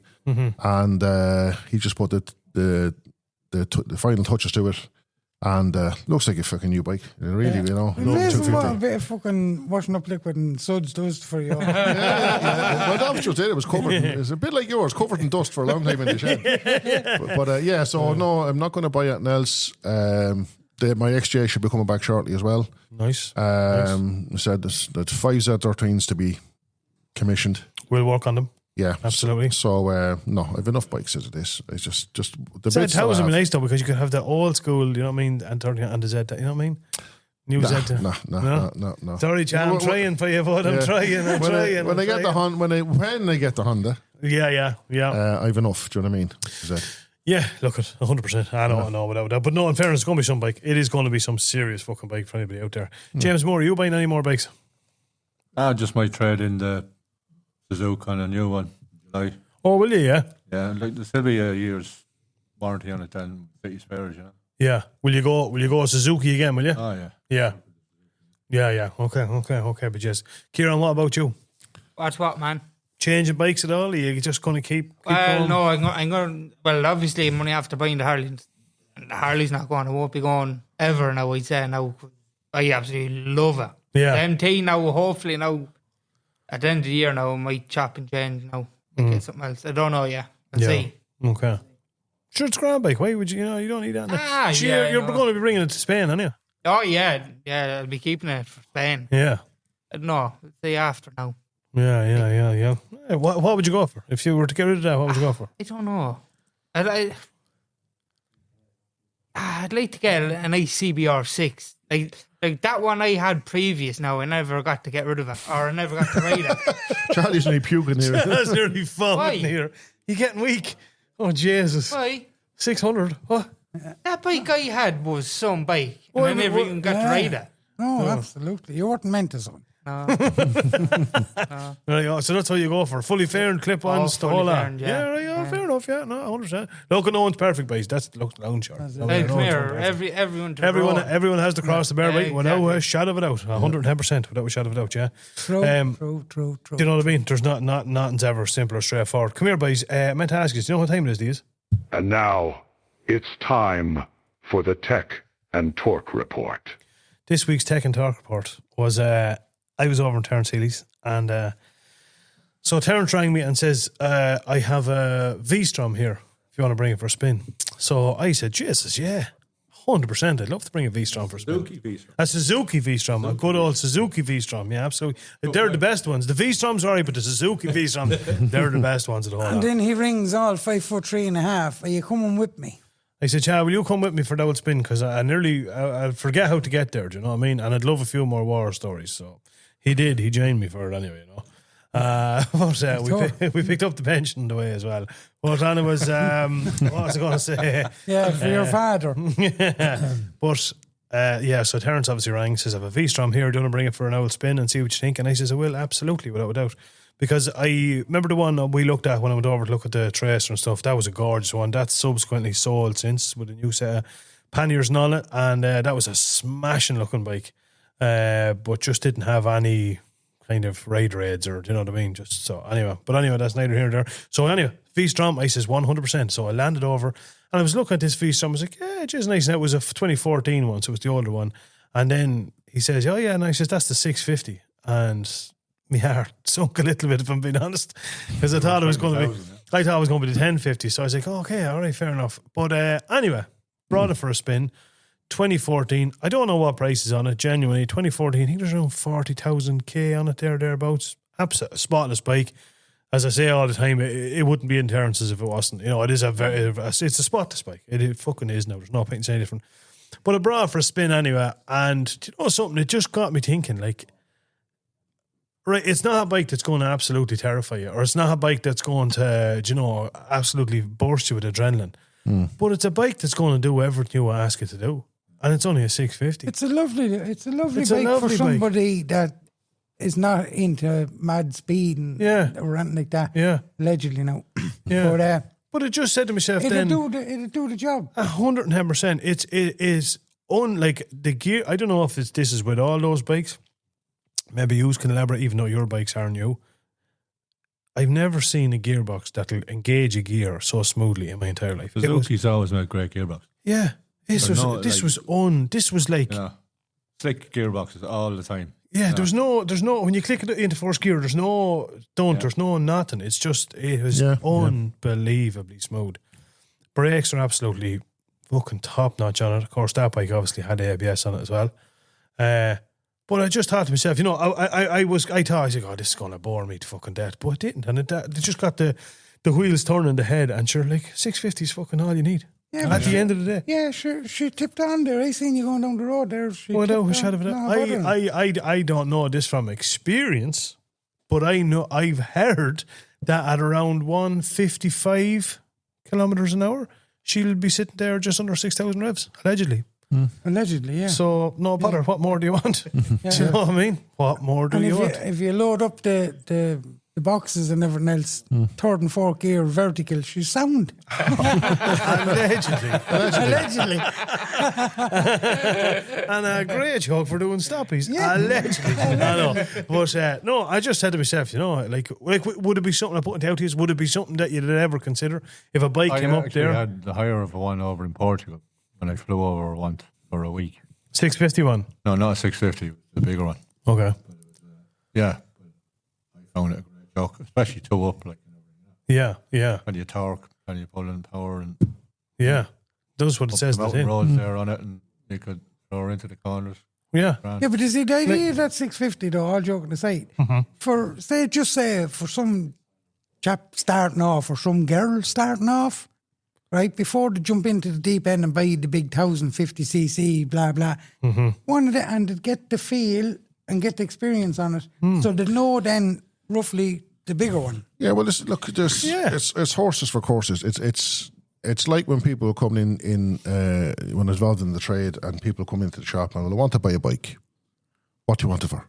And he just put the final touches to it, and looks like a fucking new bike. Really, you know. It may as well a bit of fucking washing up liquid and suds does for you. Well, that was just it. It was covered. It's a bit like yours, covered in dust for a long time in the shed. But so no, I'm not going to buy anything else. My XJ should be coming back shortly as well. Nice. Said there's 5 Z13s to be commissioned. We'll work on them. Yeah, absolutely. So no, I've enough bikes as it is. It's just the bits. Z10 would be nice though, because you could have the old school, you know what I mean, and the Z. You know what I mean? New Z. No. Sorry, Chan, I'm trying for you, but I'm trying. When I get the Honda, I've enough. Do you know what I mean? Yeah, look at 100%. I know without that. But no, in fairness, it's going to be some bike. It is going to be some serious fucking bike for anybody out there. James Moore, are you buying any more bikes? I just might trade in the Suzuki on a new one. Oh, will you? Yeah. Yeah, like there's still be a year's warranty on it then city spares, you know. Yeah. Will you go Suzuki again? Will you? Oh yeah. Yeah. Okay. But yes, Kieran, what about you? What's what, man? Changing bikes at all? Are you just going to keep Well, going? no, I'm going. Well, obviously, money after buying the Harley. And the Harley's not going. I won't be going ever now. I'd say now. I absolutely love it. Yeah. The MT now. Hopefully now. At the end of the year now, I might chop and change now. Get something else. I don't know yet. I'll see. Okay. Sure, it's a grand bike. Why would you? You don't need that. You're no. going to be bringing it to Spain, aren't you? Oh yeah. I'll be keeping it for Spain. Yeah. No, I'll see after now. Yeah. What would you go for if you were to get rid of that? What would you go for? I don't know. I'd like to get a nice CBR6. Like that one I had previous. Now I never got to get rid of it, or I never got to ride it. Charlie's nearly puking here. That's nearly vomiting Why? here. You're getting weak. Oh Jesus! Why? 600. What? That bike I had was some bike, and I never even got to ride it. No, absolutely. You weren't meant to, son. No. There you go. So that's how you go for fully fair and clip-ons, the fully whole lot. fair and, yeah. Fair enough. Yeah, no, 100%. Look, no one's perfect, base. That's look lounge short. Hey, come here. Everyone has to cross the bar Yeah, bike without exactly. a shadow of a doubt. 110% without a shadow of a doubt. Yeah. True. Do you know what I mean? There's nothing's ever simple or straightforward. Come here, boys. I meant to ask you. Do you know what time it is, do you? And now, it's time for the Tech and Torque Report. This week's Tech and Talk report was I was over in Terence Healy's, and so Terence rang me and says, I have a V-Strom here if you want to bring it for a spin. So I said, Jesus, yeah, 100%. I'd love to bring a V-Strom for a spin. Suzuki V-Strom. A Suzuki V-Strom, a good old Suzuki V-Strom, yeah, absolutely. They're the best ones. The V-Strom's alright, but the Suzuki V-Strom, they're the best ones at all. And then he rings all 5'3.5". Are you coming with me? I said, Chad, will you come with me for the old spin? Because I forget how to get there, do you know what I mean? And I'd love a few more war stories. So he did. He joined me for it anyway, you know. We picked up the pension on the way as well. But then it was, what was I going to say? Yeah, for your father. But so Terence obviously rang, says, I have a V-Strom here, do you want to bring it for an old spin and see what you think? And I says, I will, absolutely, without a doubt. Because I remember the one we looked at when I went over to look at the tracer and stuff, that was a gorgeous one. That's subsequently sold since with a new set of panniers and all it. And that was a smashing looking bike. But just didn't have any kind of raid raids or, do you know what I mean? Just so anyway, that's neither here nor there. So anyway, V-Strom, I says 100%. So I landed over and I was looking at this V-Strom. I was like, yeah, it's just nice. And it was a 2014 one, so it was the older one. And then he says, oh yeah, and I says, that's the 650. And my heart sunk a little bit, if I'm being honest, because I thought it was going to be, I thought it was going to be the 1050. So I was like, oh, okay, all right, fair enough. But anyway, brought it for a spin. 2014, I don't know what price is on it, genuinely. 2014, I think there's around 40,000 K on it thereabouts. Absolute spotless bike. As I say all the time, it wouldn't be in Terence's if it wasn't. You know, it is it's a spotless bike. It fucking is now. There's no point in saying different. But I brought it for a spin anyway, and do you know something? It just got me thinking, like, right, it's not a bike that's going to absolutely terrify you, or it's not a bike that's going to, you know, absolutely burst you with adrenaline. But it's a bike that's going to do everything you ask it to do. And it's only a 650. It's a lovely bike for somebody that is not into mad speed and or anything like that. Yeah. Allegedly, no. Yeah. But it just said to myself it'll do the job. 110%. It is unlike the gear. I don't know if this is with all those bikes. Maybe you can elaborate, even though your bikes aren't new. I've never seen a gearbox that'll engage a gear so smoothly in my entire life. Suzuki's always made great gearbox. Yeah. This was like slick gearboxes all the time. Yeah, there's no when you click it into first gear, there's no there's no nothing. It's just it was unbelievably smooth. Brakes are absolutely fucking top notch on it. Of course, that bike obviously had ABS on it as well. But I just thought to myself, you know, I was like, oh, this is gonna bore me to fucking death, but it didn't, and it just got the wheels turning the head, and sure, like 650 is fucking all you need. Yeah, at the end of the day. Yeah, sure. She tipped on there. I seen you going down the road there. I don't know this from experience, but I know I've heard that at around 155 kilometers an hour, she'll be sitting there just under 6,000 revs, allegedly. Allegedly, yeah. So no bother. What more do you want? Do you know what I mean? What more do you want? If you load up the boxes and everything else, third and fourth gear vertical, she's sound. Allegedly. And a great joke for doing stoppies. Yeah. Allegedly. I know. But no, I just said to myself, you know, like would it be something I put into LTS? Would it be something that you'd ever consider if a bike came up there? I had the hire of one over in Portugal when I flew over once for a week. 651? No, not a 650, the bigger one. Okay. I found it a great joke, especially two up. Like, yeah. And you torque, and you pull in power, and that's what it says. The mountain roads there on it, and you could throw her into the corners. Yeah. Yeah, but you see, the idea of that 650, though, all joking aside, for some chap starting off or some girl starting off, right, before they jump into the deep end and buy the big 1050cc, blah, blah, one of the, and to get the feel and get the experience on it, so they know then roughly the bigger one. Yeah, well, it's horses for courses. It's like when people come in when I was involved in the trade and people come into the shop and, well, I want to buy a bike. What do you want it for?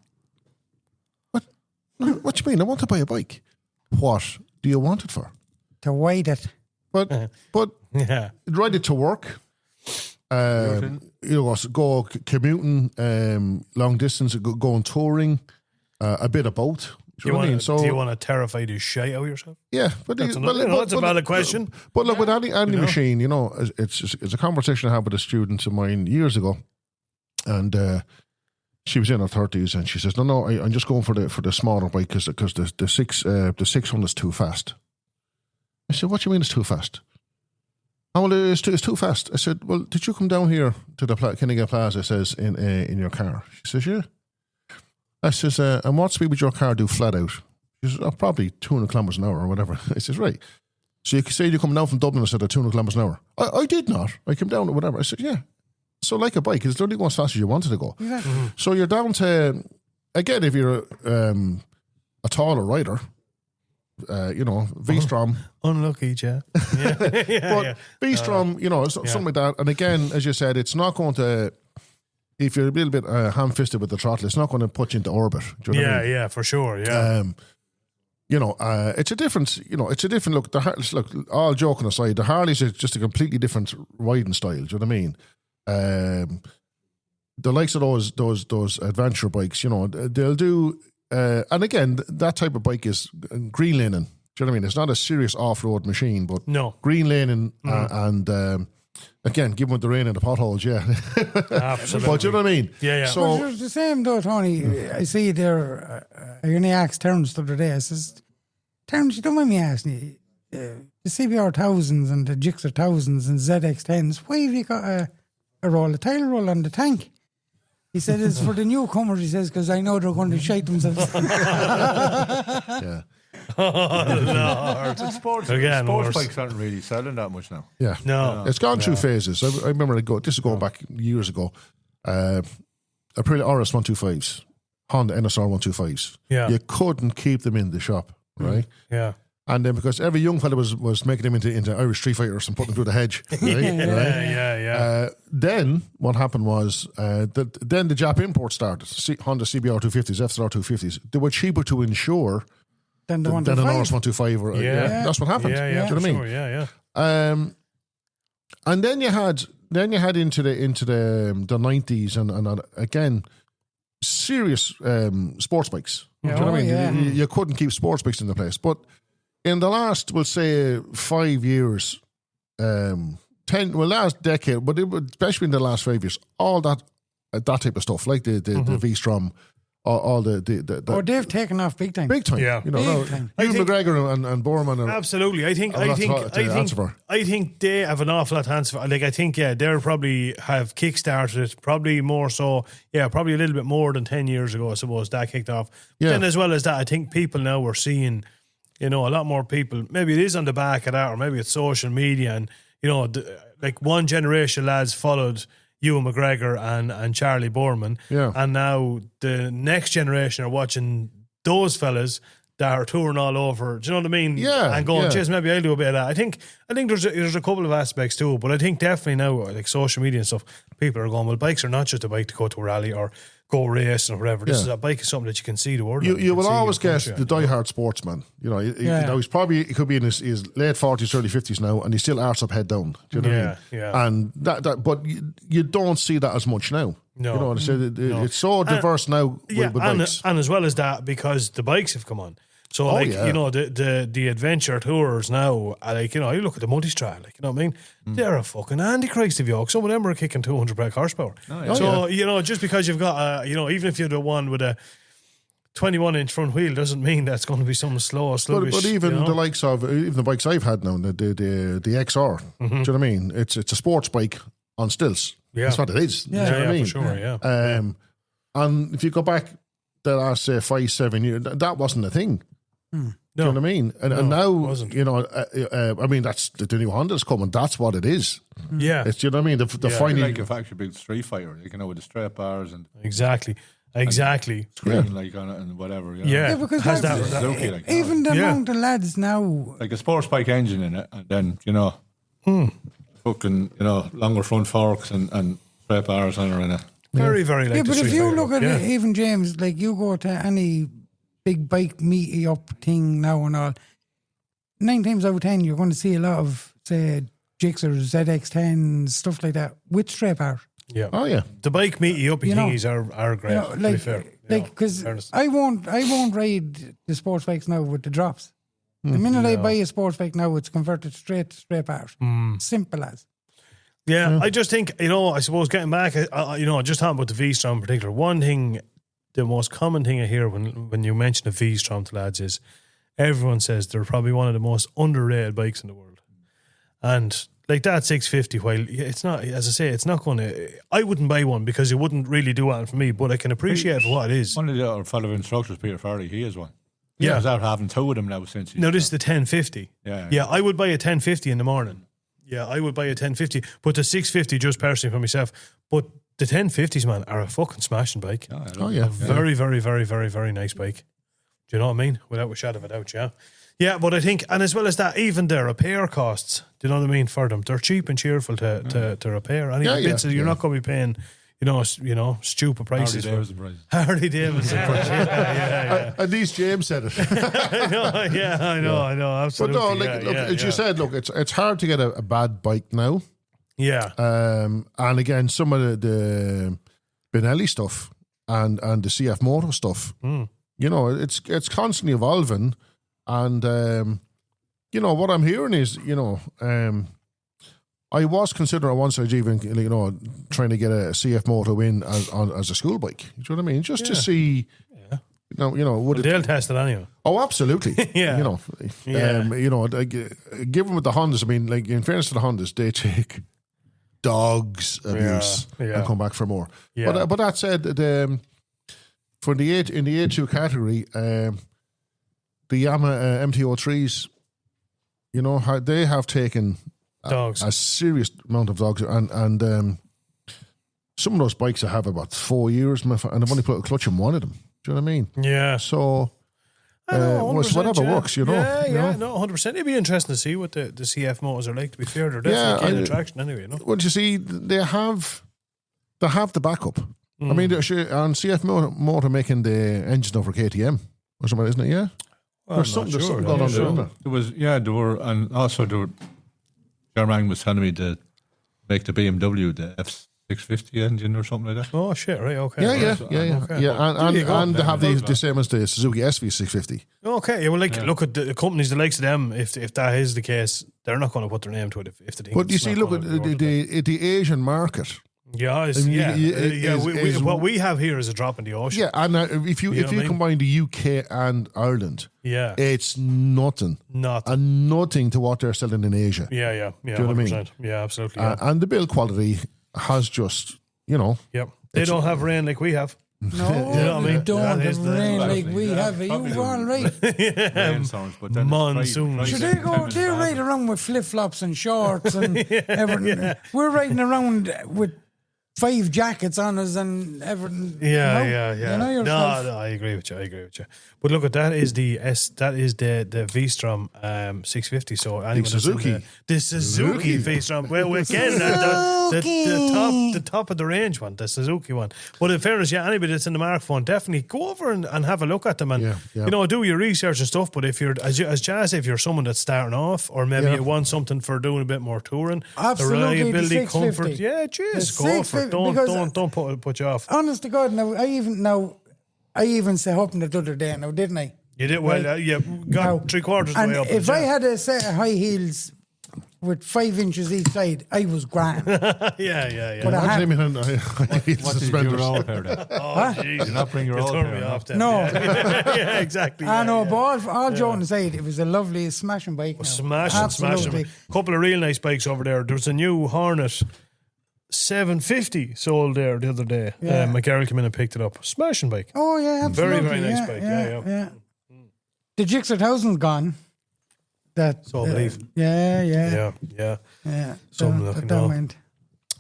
What do you mean? I want to buy a bike. What do you want it for? To ride it. But ride it to work. Go commuting, long distance, go on touring, a bit of both. Do you want to terrify the shit out of yourself? Yeah, but that's a valid question. But look, with any machine, you know, it's a conversation I had with a student of mine years ago, and she was in her 30s, and she says, "No, I'm just going for the smaller bike because the 600 is too fast." I said, "What do you mean it's too fast?" "Oh, well, it's too fast." I said, "Well, did you come down here to the Kinnigan Plaza?" Says in your car. She says, "Yeah." I says, "And what speed would your car do flat out?" She says, "Probably 200 kilometers an hour or whatever." I says, "Right. So you can say you come down from Dublin and said at 200 kilometers an hour." I did not. I came down or whatever. I said, "Yeah." So like a bike, it's only going as fast as you wanted to go. Exactly. So you're down to, again, if you're a taller rider. V-Strom. Unlucky, yeah. But V-Strom, something like that. And again, as you said, it's not going to, if you're a little bit ham-fisted with the throttle, it's not going to put you into orbit. Do you know what I mean? Yeah, for sure, yeah. It's a different, look. Look, all joking aside, the Harleys are just a completely different riding style. Do you know what I mean? The likes of those adventure bikes, they'll do. And again, that type of bike is green laning. Do you know what I mean? It's not a serious off-road machine, but green laning and again, give them the rain and the potholes, yeah. Absolutely. But do you know what I mean? Yeah. So But it's the same though, Tony. I see there. I only asked Terence the other day. I says, Terence, you don't mind me asking you, the CBR 1000s and the Gixxer 1000s and ZX 10s. Why have you got a roll of tile roll on the tank? He said it's for the newcomers, he says, because I know they're going to shite themselves. yeah. Oh, Lord. Sports worse. bikes aren't really selling that much now. Yeah. No. It's gone through phases. I remember this is going back years ago. Aprilia RS 125s, Honda NSR 125s. Yeah. You couldn't keep them in the shop, right? Yeah. And then because every young fella was making them into Irish Street Fighters and putting them through the hedge. Right? Yeah. Then what happened was then the Jap import started. Honda CBR 250s, FSR 250s. They were cheaper to insure Then than an RS 125. That's what happened. Yeah. Do you know what I mean? Sure, yeah. And then you had into the 90s and again serious sports bikes. Do you know what I mean? Yeah. You couldn't keep sports bikes in the place. But in the last, we'll say 5 years, last decade, but especially in the last 5 years, all that type of stuff, like the V-Strom, all the they've taken off big time. big time. Yeah. Big time. Ewan McGregor and Borman. Absolutely. I think they have an awful lot to answer for. Like, I think, they're probably have kickstarted it, probably more so, probably a little bit more than 10 years ago, I suppose, that kicked off. Yeah. Then as well as that, I think people now are seeing, a lot more people, maybe it is on the back of that, or maybe it's social media, and, like one generation of lads followed Ewan McGregor and Charlie Borman. Yeah. And now the next generation are watching those fellas that are touring all over. Do you know what I mean? Yeah. And going, yeah. geez, maybe I'll do a bit of that. I think there's a couple of aspects to it, but I think definitely now, like social media and stuff, people are going, well, bikes are not just a bike to go to a rally or go racing or whatever. This is a bike is something that you can see the world. You will always get the diehard sportsman. He's probably, he could be in his late 40s, early 50s now, and he's still arse up, head down. Do you know what I mean? Yeah. And but you don't see that as much now. No. It's so diverse now with bikes. And as well as that, because the bikes have come on. So, the adventure tours now, you look at the multi-strat, you know what I mean? They're a fucking Antichrist of yoke. Some of them are kicking 200 brake horsepower. Just because you've got, even if you're the one with a 21-inch front wheel, doesn't mean that's going to be something slow, sluggish. But even the likes of, even the bikes I've had now, the XR, do you know what I mean? It's a sports bike on stilts. Yeah. That's what it is. Yeah, do you know what I mean? for sure, yeah. And if you go back the last, say, 5-7 years, that wasn't a thing. Do you know what I mean? And now, wasn't. That's the new Honda's coming. That's what it is. Yeah. It's, you know what I mean? The final. Like a factory built Street Fighter, with the straight bars and Exactly. screen on it and whatever. Yeah. because Has that's- that- even the amount of lads now. Like a sports bike engine in it, and then fucking longer front forks and straight bars on it in it. Very, very like the But if Street you Fighter. look at it, even James, like you go to any big bike meaty up thing now and all, 9 times out of 10 you're going to see a lot of, say, Gixxers, ZX10s, stuff like that with straight bars. Yeah. Oh, yeah. The bike meaty uppy You know, thingies are great, to be fair. Because fairness. I won't ride the sports bikes now with the drops. The minute I buy a sports bike now, it's converted straight to straight bars. Simple as. Yeah, I just think, I suppose getting back, just talking about the V-Strom in particular, one thing, the most common thing I hear when you mention a V-Strom to lads is everyone says they're probably one of the most underrated bikes in the world. And like that 650, while it's not, as I say, it's not going to, I wouldn't buy one because it wouldn't really do anything for me, but I can appreciate it for what it is. One of the other fellow instructors, Peter Farley, he has one. Yeah. He was out having two of them now since. No, this is the 1050. Yeah. I would buy a 1050 in the morning. Yeah, I would buy a 1050, but the 650 just personally for myself. But the 1050s, man, are a fucking smashing bike. Oh, yeah. Very, very, very, very, very nice bike. Do you know what I mean? Without a shadow of a doubt, yeah. Yeah, but I think, and as well as that, even the repair costs, do you know what I mean, for them, they're cheap and cheerful to repair. And even bits, you're not going to be paying, stupid prices. Harley Davidson prices. Yeah. At least James said it. I know, absolutely. But no, as you said, look, it's hard to get a bad bike now. Yeah. And again, some of the Benelli stuff and the CF Moto stuff, it's constantly evolving. And, what I'm hearing is, I was considering at one stage even, trying to get a CF Moto in as a school bike. Do you know what I mean? Just to see, they'll test it anyway. Oh, absolutely. Yeah. Given with the Hondas, I mean, like in fairness to the Hondas, they take dogs abuse and come back for more. Yeah. But that said, for in the A2 category, the Yamaha MT-03s, they have taken dogs. A serious amount of dogs, and some of those bikes I have about 4 years, and I've only put a clutch in one of them. Do you know what I mean? Yeah. So, whatever works, Yeah, no, 100%. It'd be interesting to see what the CF motors are like, to be fair. They're definitely gaining traction anyway, Well, you see, they have the backup. I mean, on CF Motor making the engine over KTM or something, isn't it? Yeah? Well, there's something going on there, isn't there? There were, and also Germán was telling me to make the BMW the F650 engine or something like that. Oh shit! Right, okay. Yeah. Okay. And they have the same as the Suzuki SV650. Okay, yeah, well, look at the companies, the likes of them. If that is the case, they're not going to put their name to it. If they think. But you see, look at the Asian market. Yeah, what we have here is a drop in the ocean. Yeah, and if you combine the UK and Ireland, it's nothing. And nothing to what they're selling in Asia. Yeah. Do you know what I mean? Yeah, absolutely. And the build quality has just, Yep. They don't have rain like we have. No, you know what I mean? Don't have rain like we have. You all right? Monsoon. Should they ride around with flip flops and shorts and everything? Yeah. We're riding around with 5 jackets on us and everything. Yeah. You know no, I agree with you. But look at that is the V-Strom 650. So the Suzuki V-Strom. Well, again, the top of the range one, the Suzuki one. But in fairness, anybody that's in the market one, definitely go over and have a look at them and do your research and stuff. But if you're as Jazz, if you're someone that's starting off, or maybe you want something for doing a bit more touring, absolutely, reliability, the comfort, just go for it. Don't put you off. Honest to God, I even set up in the other day now, didn't I? You did well. Got 3/4 and way up. If I had a set of high heels with 5 inches each side, I was grand. Yeah. But What did your old hair then? Oh, jeez. Did not bring your old hair off then. No. Yeah, exactly. I know, but all joking aside, it was a lovely smashing bike. Smashing. Couple of real nice bikes over there. There's a new Hornet 750 sold there the other day. My girl came in and picked it up. Smashing bike. Oh, yeah, absolutely. Very, very nice bike. Yeah. The Gixxer 1000's gone. So I believe. Yeah. Something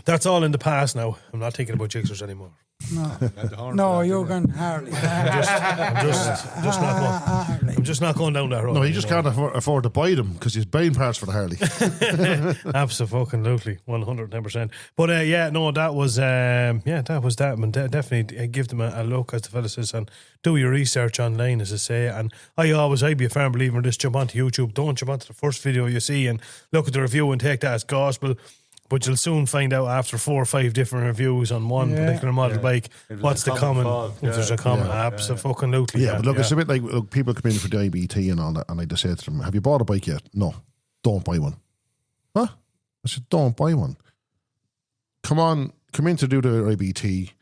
that's all in the past now. I'm not thinking about Gixxers anymore. No, you're going Harley. I'm just not going down that road. No, he just can't afford to buy them because he's buying parts for the Harley. Absolutely, 110%. But that was that. I mean, definitely give them a look, as the fella says, and do your research online, as I say. And I'd be a firm believer in this. Jump onto YouTube. Don't jump onto the first video you see and look at the review and take that as gospel. But you'll soon find out after 4 or 5 different reviews on one particular model bike what's the common. If there's a common, absolutely. Yeah, but look, it's a bit like people come in for the IBT and all that, and I just say to them, "Have you bought a bike yet?" No, don't buy one. Huh? I said, "Don't buy one. Come in to do the IBT.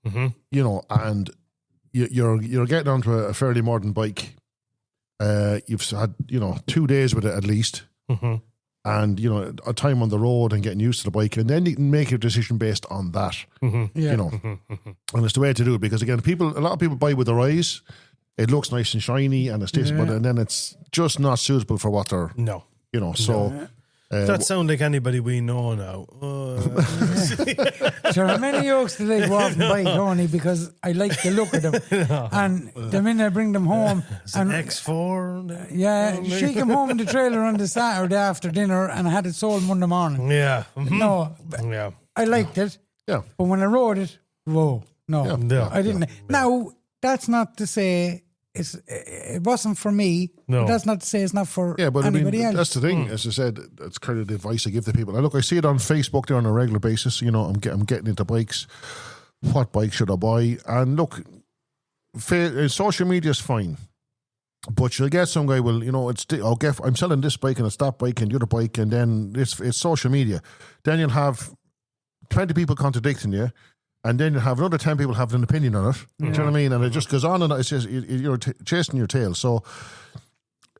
And you're getting onto a fairly modern bike. You've had 2 days with it at least." And a time on the road and getting used to the bike, and then you can make your decision based on that. And it's the way to do it, because again, a lot of people buy with their eyes. It looks nice and shiny, and it's this, but then it's just not suitable for what they're. So That sound like anybody we know now. There are many yokes that I go off and buy, Tony, because I like the look of them. And the minute I bring them home, and X4. yeah, she came home in the trailer on the Saturday after dinner, and I had it sold Monday morning. Yeah. Mhm. No, Yeah. I liked it. Yeah. But when I rode it, whoa, no, Yeah. I didn't. Now, that's not to say it wasn't for me. No. But that's not to say it's not for Yeah, but anybody else. that's the thing. As I said, that's kind of the advice I give to people. Now, look, I see it on Facebook there on a regular basis. You know, I'm getting into bikes. What bike should I buy? And look, social media is fine, but you'll get some guy. Well, you know, I'm selling this bike and it's that bike and the other bike, and then it's social media. Then you'll have 20 people contradicting you. And then you have another 10 people having an opinion on it. Do you know what I mean? And it just goes on and on. It's just, you're chasing your tail. So,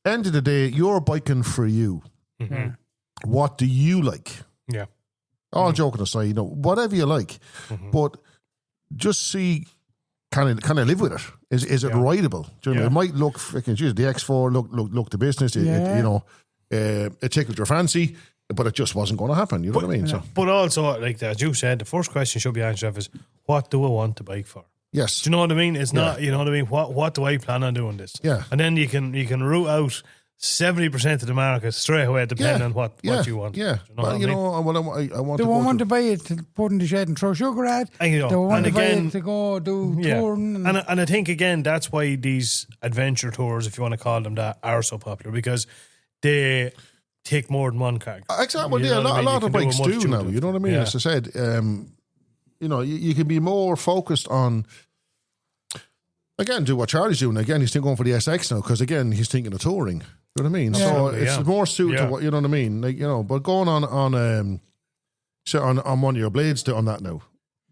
end of the day, you're biking for you. Mm-hmm. What do you like? Yeah. All joking aside, you know, whatever you like. But just see, can I live with it? Is it rideable? Do you know what I mean? It might look freaking, geez, the X4 look the business. It, you know, it tickled your fancy. But it just wasn't going to happen. You know what I mean? So, But also, like as you said, the first question should be answered is, what do I want to bike for? yes. Do you know what I mean? It's not, you know what I mean? What do I plan on doing this? Yeah. And then you can root out 70% of the market straight away, depending on what you want. Yeah. Do you know what I mean? I want They to won't go want to to buy it to put in the shed and throw sugar at. And, you know, They won't want and to buy again- it to go do Yeah. touring. And I think, again, that's why these adventure tours, if you want to call them that, are so popular, because they take more than one car. Exactly. You Yeah, know a what I mean? lot You of can do a bikes do multitude now. of- You know what I mean? Yeah. As I said, you know, you can be more focused on. Again, do what Charlie's doing. Again, he's still going for the SX now because again, he's thinking of touring. You know what I mean? So Absolutely, it's yeah. more suited to Yeah. what you know what I mean. Like, you know, but going on one of your blades on that now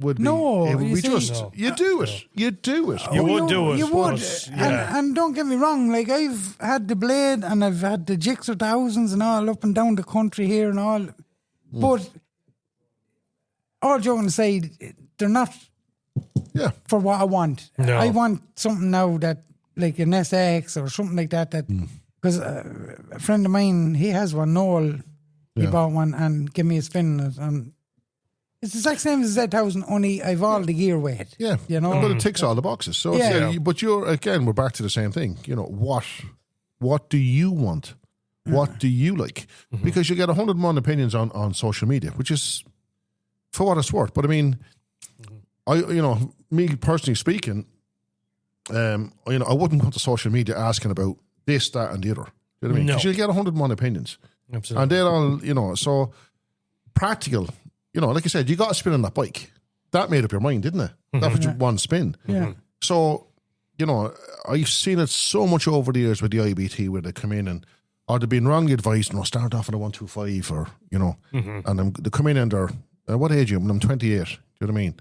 would be No, it would you be see- just No. you do it. You do it. You would do it. You would. but, yeah. And don't get me wrong, like I've had the blade and I've had the Gixxer thousands and all up and down the country here and all. But all joking aside, they're not Yeah. for what I want. No. I want something now that, like an SX or something like that. Because a friend of mine, he has one, Noel, he Yeah. bought one and gave me a spin. And it's the exact same as the Z1000, only I've all the gear weight. Yeah, You know? but it ticks all the boxes. So Yeah. but we're back to the same thing. You know, what do you want? What do you like? Because you get 101 opinions on social media, which is for what it's worth. But I mean, me personally speaking, I wouldn't go to social media asking about this, that, and the other. You know what I mean? No. Because you get 101 opinions. Absolutely. And they're all, so practical. Like I said, you got to spin on that bike. That made up your mind, didn't it? That was just one spin. Yeah. So, I've seen it so much over the years with the IBT where they come in and, or they've been wrongly advised, start off at a 125 or, and they come in and they're, what age are you? I'm 28. Do you know what I mean?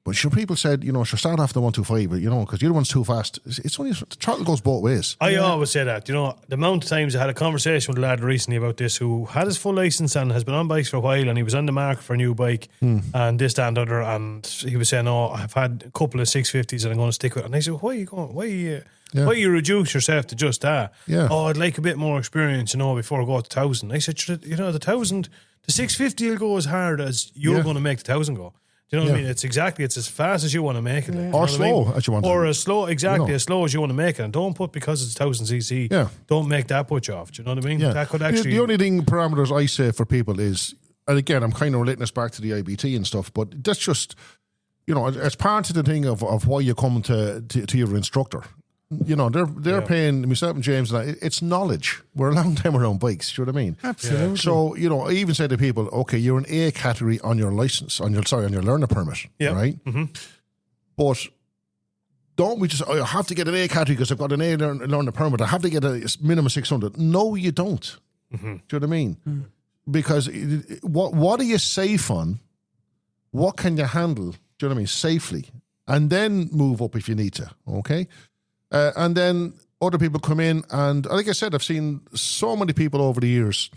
But sure, people said, should start off at the 125, because the other one's too fast. It's only, the throttle goes both ways. I always say that. The amount of times I had a conversation with a lad recently about this who had his full license and has been on bikes for a while, and he was on the market for a new bike and this, that, and other, and he was saying, I've had a couple of 650s and I'm going to stick with it. And I said, why are you going? Why you reduce yourself to just that? Yeah. I'd like a bit more experience, before I go to 1,000. I said, the 1,000, the 650 will go as hard as you're going to make the 1,000 go. Do you know what I mean? It's as fast as you want to make it. Like, you know Or what I slow mean? as you want to. Or as slow, exactly, as slow as you want to make it. And don't put, because it's 1,000cc, don't make that put you off. Do you know what I mean? Yeah. That could actually... The only parameters I say for people is, and again, I'm kind of relating this back to the IBT and stuff, but that's just, it's part of the thing of why you come to your instructor. They're paying myself and James and it's knowledge. We're a long time around bikes. Do you know what I mean? Absolutely. So, I even say to people, okay, you're an A category on your license, on your learner permit, right? Mm-hmm. But don't we just, I have to get an A category because I've got an A learner permit. I have to get a minimum 600. No, you don't. Do you know what I mean? Because what are you safe on? What can you handle? Do you know what I mean? Safely. And then move up if you need to, okay? And then other people come in, and like I said, I've seen so many people over the years,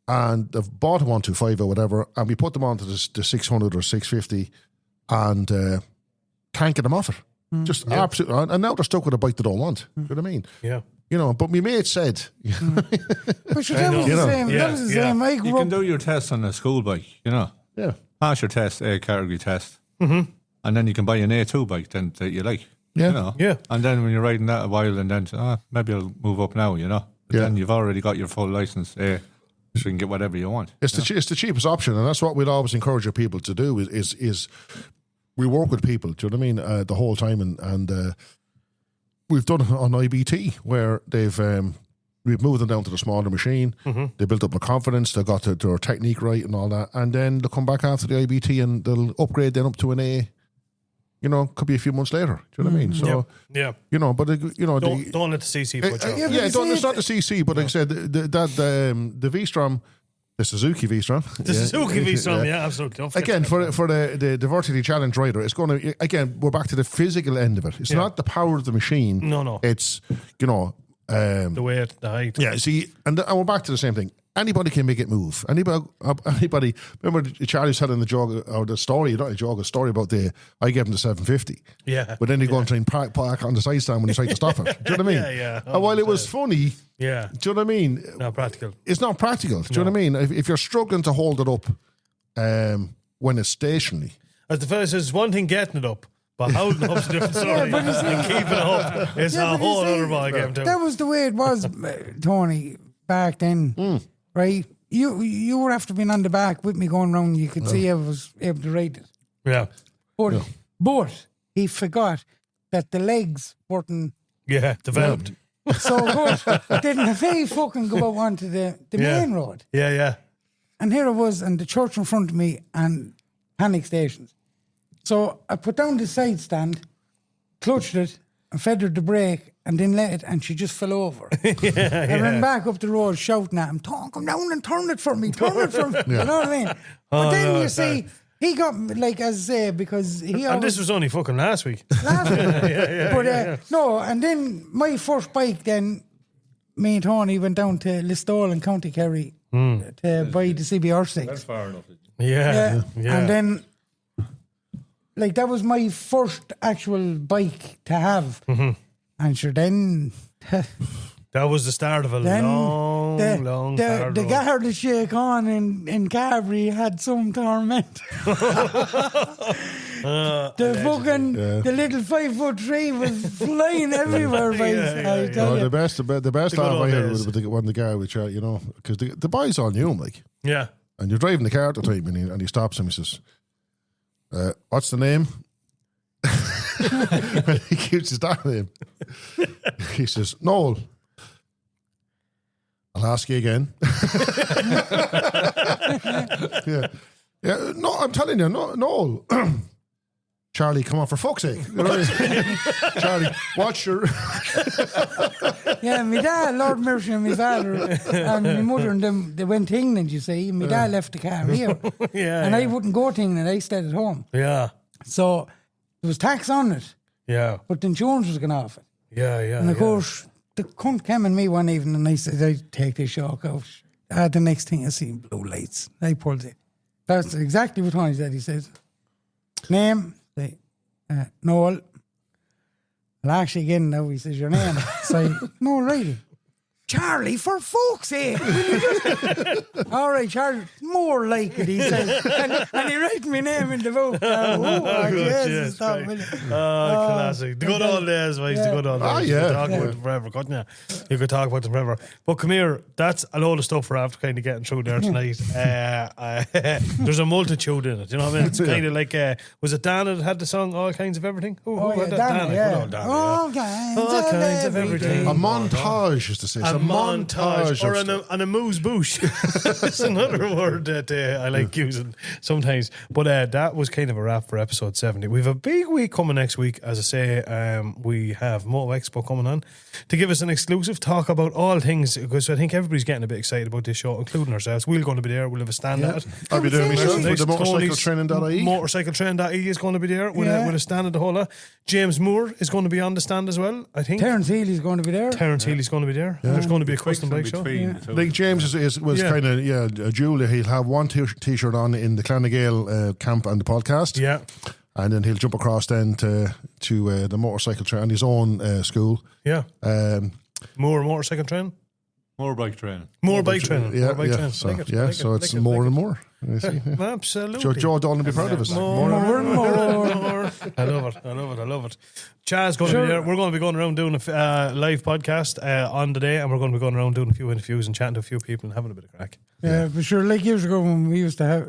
and they've bought a 125 or whatever, and we put them onto the 600 or 650, and can't get them off it. Just absolutely, and now they're stuck with a bike they don't want. You know what I mean? Yeah. You know, but my mate said, But sure, that was the same. Yeah, That was the yeah. same. I You grew can up. do your test on a school bike, you know. yeah, Pass your test, A category test. Mm-hmm. And then you can buy an A2 bike then that you like. Yeah. You know? Yeah. And then when you're riding that a while and then, maybe I'll move up now, you know. But Yeah. then you've already got your full license, so you can get whatever you want. it's the cheapest option, and that's what we'd always encourage our people to do. Is we work with people, do you know what I mean, the whole time, and we've done it on IBT where we've moved them down to the smaller machine. They built up their confidence, they got their technique right and all that, and then they'll come back after the IBT and they'll upgrade then up to an A. You know, could be a few months later. Do you know what I mean? So, Yeah. you know, but you know, Don't let the CC put you off. but you see it's not the CC, but like I said, the V-Strom, the Suzuki V-Strom, The Suzuki V-Strom, yeah, absolutely. Don't forget again that. for the vertically challenged rider, it's going to again. We're back to the physical end of it. It's not the power of the machine. No. It's you know. The weight, the height. Yeah, see, and we're back to the same thing. Anybody can make it move. Anybody. Remember Charlie said in the jog or the story, not a jog, a story about I gave him the 750. Yeah. But then he go and try and park on the side stand when he tried to stop it. Do you know what I mean? Yeah. And while it was funny, Yeah. do you know what I mean? Not practical. It's not practical. Do you know what I mean? If you're struggling to hold it up when it's stationary. As the fellow says, it's one thing getting it up, but holding it up's a different story. but you see- And keeping it up is Yeah, a but you whole see, other ball game too. That was the way it was, Tony, back then, right? You were after being on the back with me going round. You could see I was able to ride it. Yeah. But he forgot that the legs weren't Yeah. Developed. so good. Didn't they fucking go out onto the Yeah. main road? Yeah. And here I was, and the church in front of me, and panic stations. So I put down the side stand, clutched it, and fed her the brake, and then let it, and she just fell over. I ran back up the road shouting at him, come down and turn it for me, You know what I mean? But then no, you see, he got, like, as I say, because he And always... this was only fucking last week. last week. But no, and then my first bike, then me and Tony went down to Listowel in County Kerry to buy the CBR6. That's far enough. Yeah. And then, like, that was my first actual bike to have. And sure, then That was the start of a long the hard road. guard to shake on in Cabri had some torment. The little 5'3" was flying everywhere, boys. I tell you. The best good laugh old I had days. was when the guy with you know, because the boys all knew him, like, Yeah. and you're driving the car at the time, and he stops him. He says, "What's the name?" He keeps his dad name. He says, "Noel." I'll ask you again. Yeah. No, I'm telling you, no, Noel. Charlie, come on, for fuck's sake. You know what I mean? Charlie, watch your... Yeah, my dad, Lord mercy on my father and my mother and them, they went to England, you see. My dad left the car here. And I wouldn't go to England, I stayed at home. Yeah. So there was tax on it, Yeah. but the insurance was going off it. Yeah. And of course, the cunt came in me one evening and I said, I'd take this shock out. The next thing I seen blue lights. I pulled it. That's exactly what Tony said. He says, name, Noel. Well, actually, again, now he says your name. So, no, really. Charlie, for fuck's sake. All right, Charlie, more like it, he says. And he writes my name in the book. Jesus, stop, will you? Classic. The good old days, mate. The good old days. Ah, You yeah. could talk about them forever, couldn't you? You could talk about them forever. But come here, that's a load of stuff we're after kind of getting through there tonight. There's a multitude in it, you know what I mean? It's kind of like, was it Dana that had the song All Kinds of Everything? Who had that? Dana, good old Dana. All kinds, All kinds of everything. A montage, is to say. It's a montage. or of an amuse bouche. It's another word that I like using sometimes. But that was kind of a wrap for episode 70. We have a big week coming next week. As I say, we have Moto Expo coming on to give us an exclusive talk about all things, because I think everybody's getting a bit excited about this show, including ourselves. We're going to be there. We'll have a stand at it. I'll be doing myself with the Tony's motorcycletraining.ie. Motorcycletraining.ie is going to be there with a stand at the whole lot. James Moore is going to be on the stand as well, I think. Terence Healy's going to be there. Terence Healy's going to be there. There's going to be a custom bike show. Like James was kind of a Julia. He'll have one t-shirt on in the Clonagale camp and the podcast. Yeah. And then he'll jump across then to the motorcycle train, his own school. Yeah. More motorcycle training? More bike training. More bike training. Yeah, More bike yeah. training. So, Like it, yeah, like so it, it's like it, more like and it. more. You see? Absolutely. Joe Dawn will be proud of us. More. I love it. I love it. Chaz going to be there. We're going to be going around doing a live podcast on the day, and we're going to be going around doing a few interviews and chatting to a few people and having a bit of crack. Yeah, but sure, like years ago when we used to have,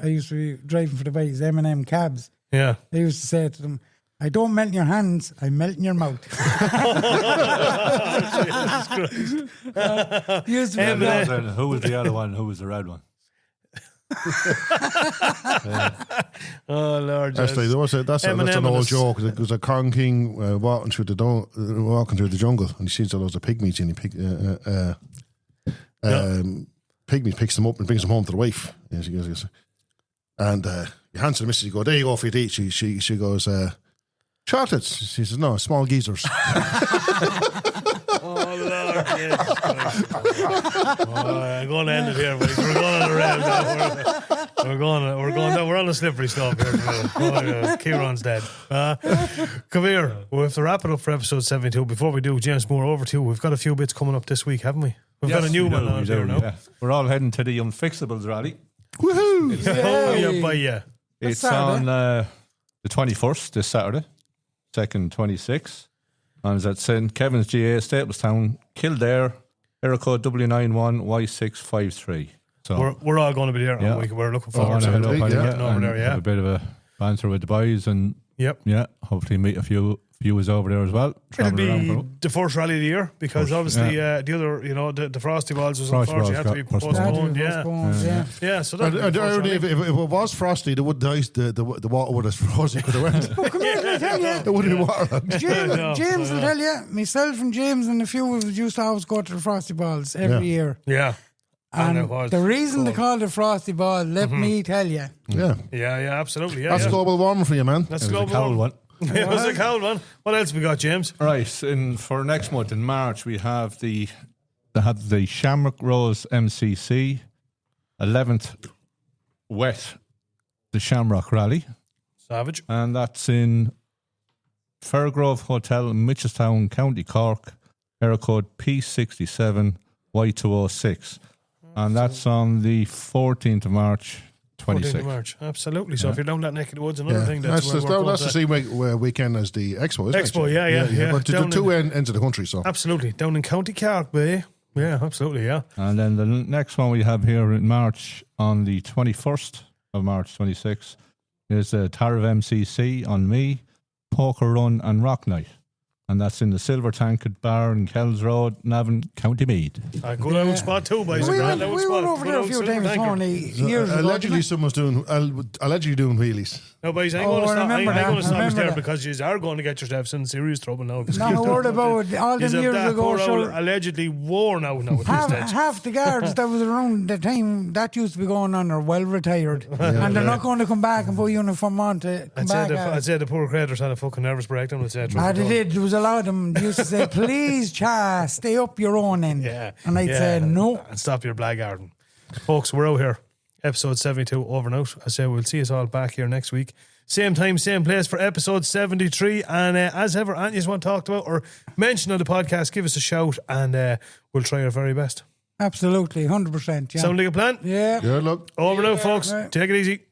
I used to be driving for the bikes, M&M cabs. Yeah. I used to say to them, I don't melt in your hands, I melt in your mouth. Used to be And who was the other one? Who was the red one? Oh Lord, Actually, that's an old joke. There was a Kong King walking through the jungle, and he sees all those pygmies, and pygmies picks them up and brings them home to the wife. And she goes, and he hands to the missus. He goes, "There you go for your tea." She goes, "Chocolates." She says, "No, small geezers." Oh Lord, Jesus Christ. I'm going to end it here, boys. We're going on a rail now. We're on a slippery slope here. Kieran's dead. Come here. We have to wrap it up for episode 72. Before we do, James Moore, over to you. We've got a few bits coming up this week, haven't we? We've got a new one on here now. Yeah. We're all heading to the Unfixables rally. Woohoo! Yeah. It's on the 21st, this Saturday, 2nd, 26th. And it's at St. Kevin's GA, Staplestown, Kildare, area code W91Y653. So We're all going to be there. Yeah. We're looking forward to head up it. and Getting over there, have a bit of a banter with the boys, and hopefully meet a few viewers over there as well. It'll travelling around be for- the first rally of the year because obviously the other, the Frosty Balls was Frosty unfortunately Balls had to be got postponed. yeah. Yeah, so And that if it was frosty, the water would have frozen. Could have went. Oh, come here, I tell you. It would have been water. James will tell you, myself and James and a few of us used to always go to the Frosty Balls every year. Yeah. And it was the reason they cold. call it Frosty Ball, let me tell you. Yeah, Yeah, absolutely. Yeah, that's global warming for you, man. That's It was a global cold warming. one. It was a cold one. What else we got, James? Right, for next month in March, we have the Shamrock Rose MCC, 11th wet, the Shamrock Rally, Savage. and that's in Fairgrove Hotel, Mitchelstown, County Cork, area code P67Y206, and that's on the 14th of March, 14th 26th. of March. Absolutely. So if you're down that neck of the woods, another thing That's where we're the same weekend as the Expo, isn't it? Expo, yeah. But to Down the two ends of the country, so. Absolutely. Down in County Cork, Bay. Yeah, absolutely, yeah. And then the next one we have here in March, on the 21st of March 26, is the Tariff MCC on me, Poker Run and Rock Night. And that's in the Silver Tankard Bar in Kells Road, Navan, County Meath. A good old spot too, boys. We A went, good old we spot. went over Good there a old few silver times tanker. only years ago. Allegedly, someone's doing wheelies. No, boys, I'm Oh, going to I stop. I'm remember going to that, stop I us remember there that. because you are going to get yourselves in serious trouble now. Not a word about it. All them years ago, sure. Allegedly worn out now at this stage. Half the guards that was around the time that used to be going on are well retired, and they're not going to come back and put a uniform on to come back. I'd say the poor creators had a fucking nervous breakdown, etc. They did. There was a lot of them used to say, "Please, Cha, stay up your own end." Yeah. And I'd say no. And stop your blackguarding. Folks, we're out here. Episode 72 over and out. I say we'll see us all back here next week. Same time, same place for episode 73. And as ever, Anthony's want talked about or mentioned on the podcast, give us a shout and we'll try our very best. Absolutely, 100%. Yeah. Sound like a plan? Yeah. Yeah, look. Over and out, folks. Right. Take it easy.